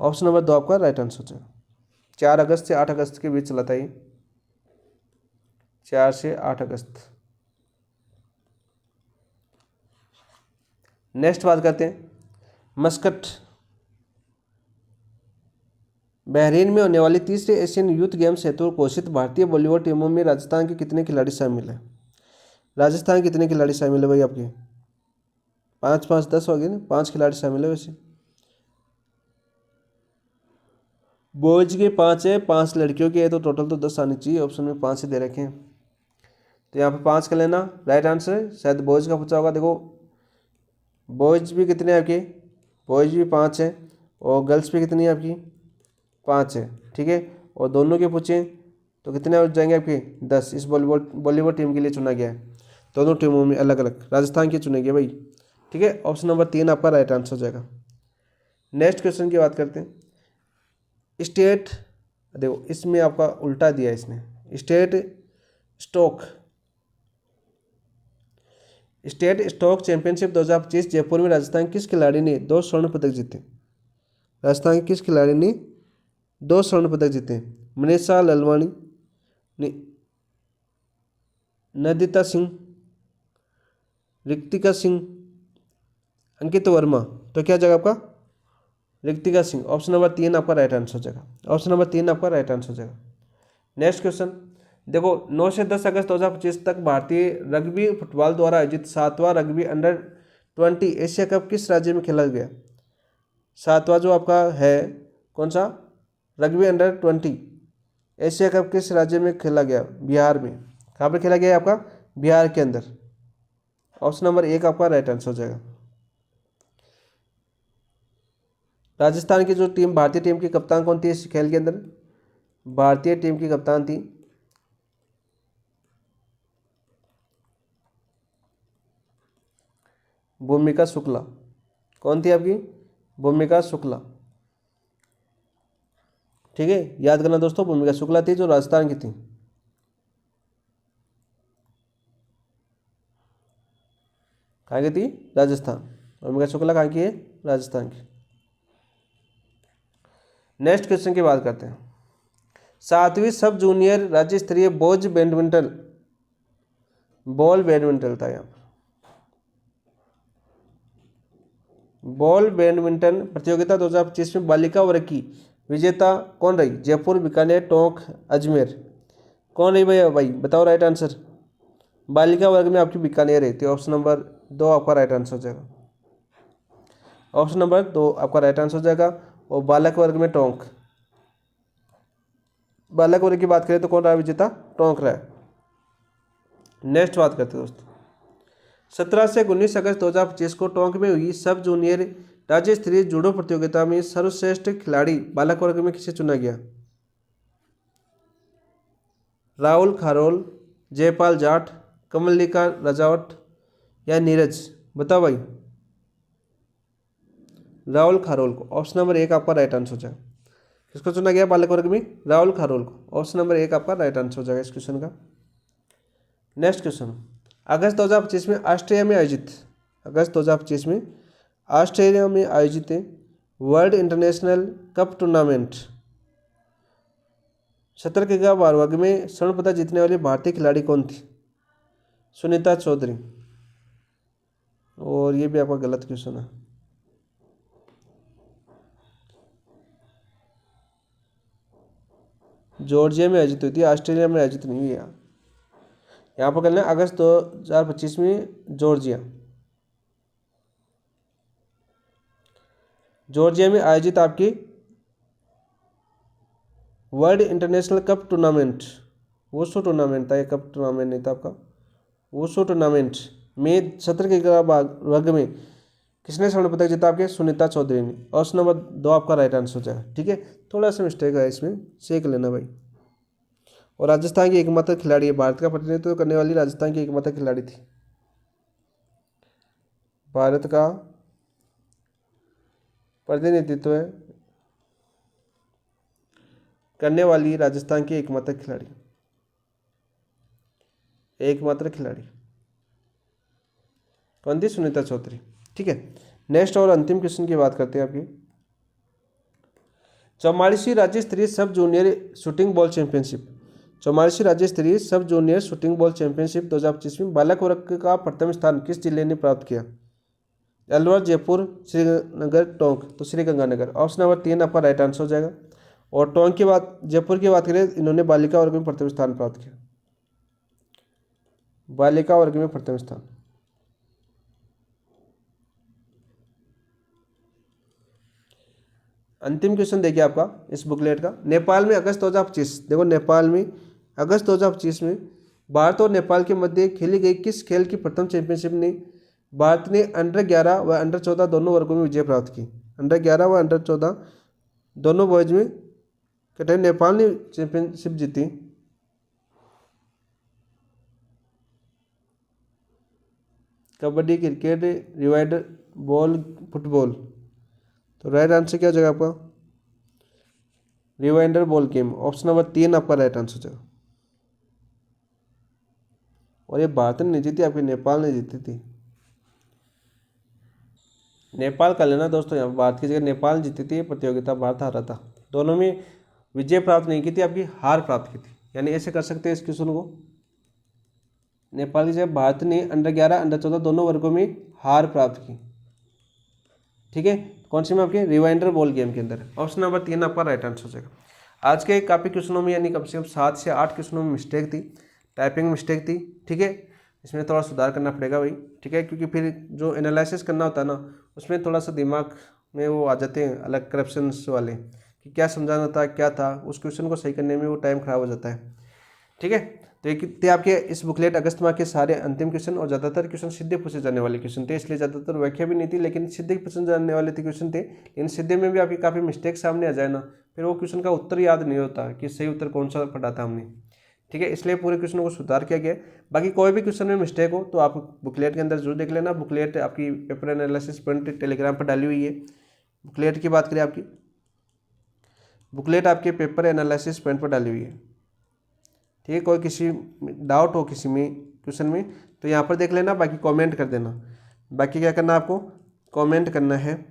Speaker 1: ऑप्शन नंबर 2 आपका राइट आंसर हो जाएगा। 4 अगस्त से 8 अगस्त के बीच चला था ये, 4 से 8 अगस्त। नेक्स्ट बात करते हैं, मस्कट बहरीन में होने वाली तीसरी एशियन यूथ गेम्स हेतु घोषित भारतीय वॉलीबॉल टीमों में राजस्थान के कितने खिलाड़ी शामिल हैं? राजस्थान के कितने खिलाड़ी शामिल है भाई आपके? 5 5 10 हो गए ना, 5 खिलाड़ी शामिल है वैसे। बॉयज के 5 है, 5 लड़कियों के है, तो टोटल तो 10 आनी चाहिए। ऑप्शन में 5 ही दे रखे हैं, तो यहाँ पे 5 का लेना राइट आंसर। शायद बॉयज का पूछा होगा। देखो बॉयज भी कितने हैं आपके? बॉयज भी 5 है, और गर्ल्स भी कितनी है आपकी? 5 है, ठीक है। और दोनों के पूछें तो कितने हो जाएंगे आपके? 10। इस वॉलीबॉल टीम के लिए चुना गया है, दोनों टीमों में अलग अलग राजस्थान की चुने गए भाई, ठीक है। ऑप्शन नंबर 3 आपका राइट आंसर हो जाएगा। नेक्स्ट क्वेश्चन की बात करते हैं, स्टेट, देखो इसमें आपका उल्टा दिया है इसने, स्टेट स्टोक चैंपियनशिप 2025 जयपुर में राजस्थान किस खिलाड़ी ने 2 स्वर्ण पदक जीते? राजस्थान के किस खिलाड़ी ने 2 स्वर्ण पदक जीते? मनीषा ललवानी, नदिता सिंह, रितिका सिंह, अंकित वर्मा। तो क्या जगह आपका? रितिका सिंह। ऑप्शन नंबर 3 आपका राइट आंसर हो जाएगा। ऑप्शन नंबर 3 आपका राइट आंसर हो जाएगा। नेक्स्ट क्वेश्चन देखो, 9 से 10 अगस्त 2025 तक भारतीय रग्बी फुटबॉल द्वारा आयोजित 7वां रग्बी अंडर 20 एशिया कप किस राज्य में खेला गया? 7वां जो आपका है कौन सा रग्बी अंडर 20 एशिया कप किस राज्य में खेला गया? बिहार में। कहाँ पर खेला गया है आपका? बिहार के अंदर। ऑप्शन नंबर 1 आपका राइट आंसर हो जाएगा। राजस्थान की जो टीम, भारतीय टीम की कप्तान कौन थी इस खेल के अंदर? भारतीय टीम की कप्तान थी भूमिका शुक्ला। कौन थी आपकी? भूमिका शुक्ला, ठीक है, याद करना दोस्तों। भूमिका शुक्ला थी जो राजस्थान की थी। कहाँ की थी? राजस्थान। भूमिका शुक्ला कहाँ की है? राजस्थान की। नेक्स्ट क्वेश्चन की बात करते हैं, 7वीं सब जूनियर राज्य स्तरीय बॉल बैडमिंटन था यहाँ पर। बॉल बैडमिंटन प्रतियोगिता 2025 में बालिका वर्ग की विजेता कौन रही? जयपुर, बीकानेर, टोंक, अजमेर। कौन रही भैया? भाई बताओ राइट आंसर। बालिका वर्ग में आपकी बीकानेर रही थी। ऑप्शन नंबर 2 आपका राइट आंसर हो जाएगा। ऑप्शन नंबर 2 आपका राइट आंसर हो जाएगा। और बालक वर्ग में टोंक। बालक वर्ग की बात करें तो कौन रहा विजेता? टोंक रहा है। नेक्स्ट बात करते हैं दोस्तों, 17 से 19 अगस्त 2025 को टोंक में हुई सब जूनियर राज्य स्तरीय जूडो प्रतियोगिता में सर्वश्रेष्ठ खिलाड़ी बालक वर्ग में किसे चुना गया? राहुल खारोल, जयपाल जाट, कमलिका राजावट या नीरज? बताओ भाई। राहुल खारोल को। ऑप्शन नंबर 1 आपका राइट आंसर हो जाएगा। किसको चुना गया बालक वर्ग में? राहुल खारोल को। ऑप्शन नंबर 1 आपका राइट आंसर हो जाएगा इस क्वेश्चन का। नेक्स्ट क्वेश्चन, अगस्त 2025 में ऑस्ट्रेलिया में आयोजित वर्ल्ड इंटरनेशनल कप टूर्नामेंट शतरंज वर्ग में स्वर्ण पदक जीतने वाली भारतीय खिलाड़ी कौन थी? सुनीता चौधरी। और ये भी आपका गलत क्वेश्चन है। जॉर्जिया में आयोजित हुई थी, ऑस्ट्रेलिया में आयोजित नहीं हुई। यहाँ पर करना है अगस्त 2025 में जॉर्जिया में आयोजित आपकी world international cup tournament, wushu tournament था, ये कप टूर्नामेंट नहीं था आपका, वुशु टूर्नामेंट में शतरंज वर्ग में किसने स्वर्ण पदक जीता? आपके सुनीता चौधरी ने। ऑप्शन नंबर 2 आपका राइट आंसर हो जाएगा। ठीक है, थोड़ा सा मिस्टेक है इसमें, चेक लेना भाई। और राजस्थान की एकमात्र खिलाड़ी है, भारत का प्रतिनिधित्व करने वाली राजस्थान की एकमात्र खिलाड़ी थी। भारत का प्रतिनिधित्व करने वाली राजस्थान की एकमात्र खिलाड़ी, एकमात्र खिलाड़ी कौन थी? सुनीता चौधरी। ठीक है, नेक्स्ट और अंतिम क्वेश्चन की बात करते हैं आपकी। 44वीं राज्य स्तरीय sub junior shooting ball championship, 44वीं राज्य स्तरीय sub junior shooting ball championship 2025 में बालक वर्ग का प्रथम स्थान किस जिले ने प्राप्त किया? अलवर, जयपुर, श्रीनगर, टोंक। तो श्रीगंगानगर। ऑप्शन नंबर 3 आपका राइट आंसर हो जाएगा। और टोंक की बात, जयपुर की बात करें, इन्होंने बालिका वर्ग में प्रथम स्थान प्राप्त किया, बालिका वर्ग में प्रथम स्थान। अंतिम क्वेश्चन देखिए आपका इस बुकलेट का। नेपाल में अगस्त 2025, देखो नेपाल में अगस्त 2025 में भारत और नेपाल के मध्य खेली गई किस खेल की प्रथम चैंपियनशिप ने भारत ने अंडर-11 व अंडर-14 दोनों वर्गों में विजय प्राप्त की? अंडर-11 व अंडर-14 दोनों बॉयज में कहते नेपाल ने चैंपियनशिप जीती। कबड्डी, क्रिकेट, रिवाइडर बॉल, फुटबॉल। तो राइट आंसर क्या हो जाएगा आपका? रिवाइंडर बॉल गेम। ऑप्शन नंबर 3 आपका राइट आंसर हो जाएगा। और ये भारत ने नहीं जीती, आपकी नेपाल ने जीती थी। नेपाल का लेना दोस्तों, यहाँ भारत की जगह नेपाल जीती थी प्रतियोगिता, भारत हारा था। दोनों में विजय प्राप्त नहीं की थी, आपकी हार प्राप्त की थी। यानी ऐसे कर सकते हैं इस क्वेश्चन को, नेपाल की जगह भारत ने अंडर-11 अंडर-14 दोनों वर्गों में हार प्राप्त की। ठीक है, कौन सी में? आपके रिवाइंडर बॉल गेम के अंदर। ऑप्शन नंबर 3 आपका राइट आंसर हो जाएगा। आज के काफ़ी क्वेश्चनों में यानी कम से कम 7 से 8 क्वेश्चनों में मिस्टेक थी, टाइपिंग मिस्टेक थी। ठीक है, इसमें थोड़ा सुधार करना पड़ेगा भाई। ठीक है, क्योंकि फिर जो एनालिसिस करना होता है ना, उसमें थोड़ा सा दिमाग में वो आ जाते हैं अलग करप्शंस वाले, कि क्या समझाना था, क्या था, उस क्वेश्चन को सही करने में वो टाइम खराब हो जाता है। ठीक है, तो ये थे आपके इस बुकलेट अगस्त माह के सारे अंतिम क्वेश्चन। और ज़्यादातर क्वेश्चन सीधे पूछे जाने वाले क्वेश्चन थे, इसलिए ज़्यादातर व्याख्या भी नहीं थी, लेकिन सीधे पूछे जाने वाले थे क्वेश्चन थे। लेकिन सीधे में भी आपकी काफ़ी मिस्टेक सामने आ जाए ना, फिर वो क्वेश्चन का उत्तर याद नहीं होता कि सही उत्तर कौन सा पढ़ा था हमने। ठीक है, इसलिए पूरे क्वेश्चनों को सुधार किया गया। बाकी कोई भी क्वेश्चन में मिस्टेक हो तो आप बुकलेट के अंदर जरूर देख लेना। बुकलेट आपकी पेपर एनालिसिस प्रिंट टेलीग्राम पर डाली हुई है। बुकलेट की बात करें, आपकी बुकलेट आपके पेपर एनालिसिस प्रिंट पर डाली हुई है। ठीक है, कोई किसी डाउट हो किसी में क्वेश्चन में तो यहाँ पर देख लेना, बाकी कमेंट कर देना। बाकी क्या करना, आपको कमेंट करना है,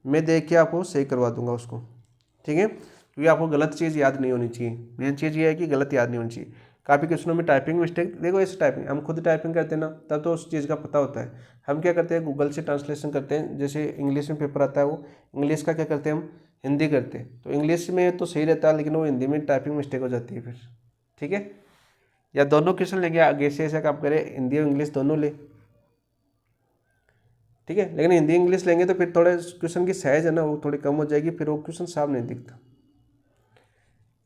Speaker 1: मैं देख के आपको सही करवा दूंगा उसको। ठीक है, क्योंकि आपको गलत चीज़ याद नहीं होनी चाहिए। मेन चीज़ ये है कि गलत याद नहीं होनी चाहिए। काफ़ी क्वेश्चनों में टाइपिंग मिस्टेक, देखो ऐसे टाइपिंग हम खुद टाइपिंग करते हैं ना, तब तो उस चीज़ का पता होता है। हम क्या करते हैं, गूगल से ट्रांसलेशन करते हैं। जैसे इंग्लिश में पेपर आता है, वो इंग्लिश का क्या करते हैं, हम हिंदी करते हैं। तो इंग्लिश में तो सही रहता है, लेकिन वो हिंदी में टाइपिंग मिस्टेक हो जाती है फिर। ठीक है, या दोनों क्वेश्चन लेंगे आगे से, ऐसा काम करें हिंदी और इंग्लिश दोनों ले। ठीक है, लेकिन हिंदी इंग्लिश लेंगे तो फिर थोड़े क्वेश्चन की साइज है ना वो थोड़ी कम हो जाएगी, फिर वो क्वेश्चन साफ नहीं दिखता,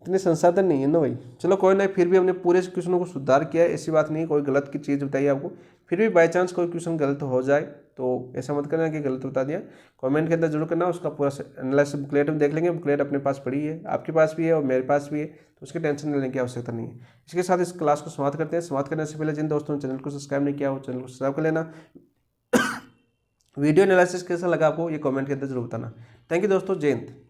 Speaker 1: इतने संसाधन नहीं है ना भाई। चलो कोई नहीं, फिर भी हमने पूरे क्वेश्चनों को सुधार किया है, ऐसी बात नहीं, कोई गलत की चीज़ बताई आपको। फिर भी बाई चांस कोई क्वेश्चन गलत हो जाए तो ऐसा मत करना कि गलत बता दिया। कमेंट के अंदर जरूर करना, उसका पूरा एनालिसिस बुकलेट में देख लेंगे। बुकलेट अपने पास पड़ी है, आपके पास भी है और मेरे पास भी है, तो उसकी टेंशन लेने की आवश्यकता नहीं है। इसके साथ इस क्लास को समाप्त करते हैं। समाप्त करने से पहले जिन दोस्तों ने चैनल को सब्सक्राइब नहीं किया हो, चैनल को सब्सक्राइब कर लेना। वीडियो एनालिसिस कैसा लगा आपको, ये कमेंट के अंदर जरूर बताना। थैंक यू दोस्तों, जय हिंद।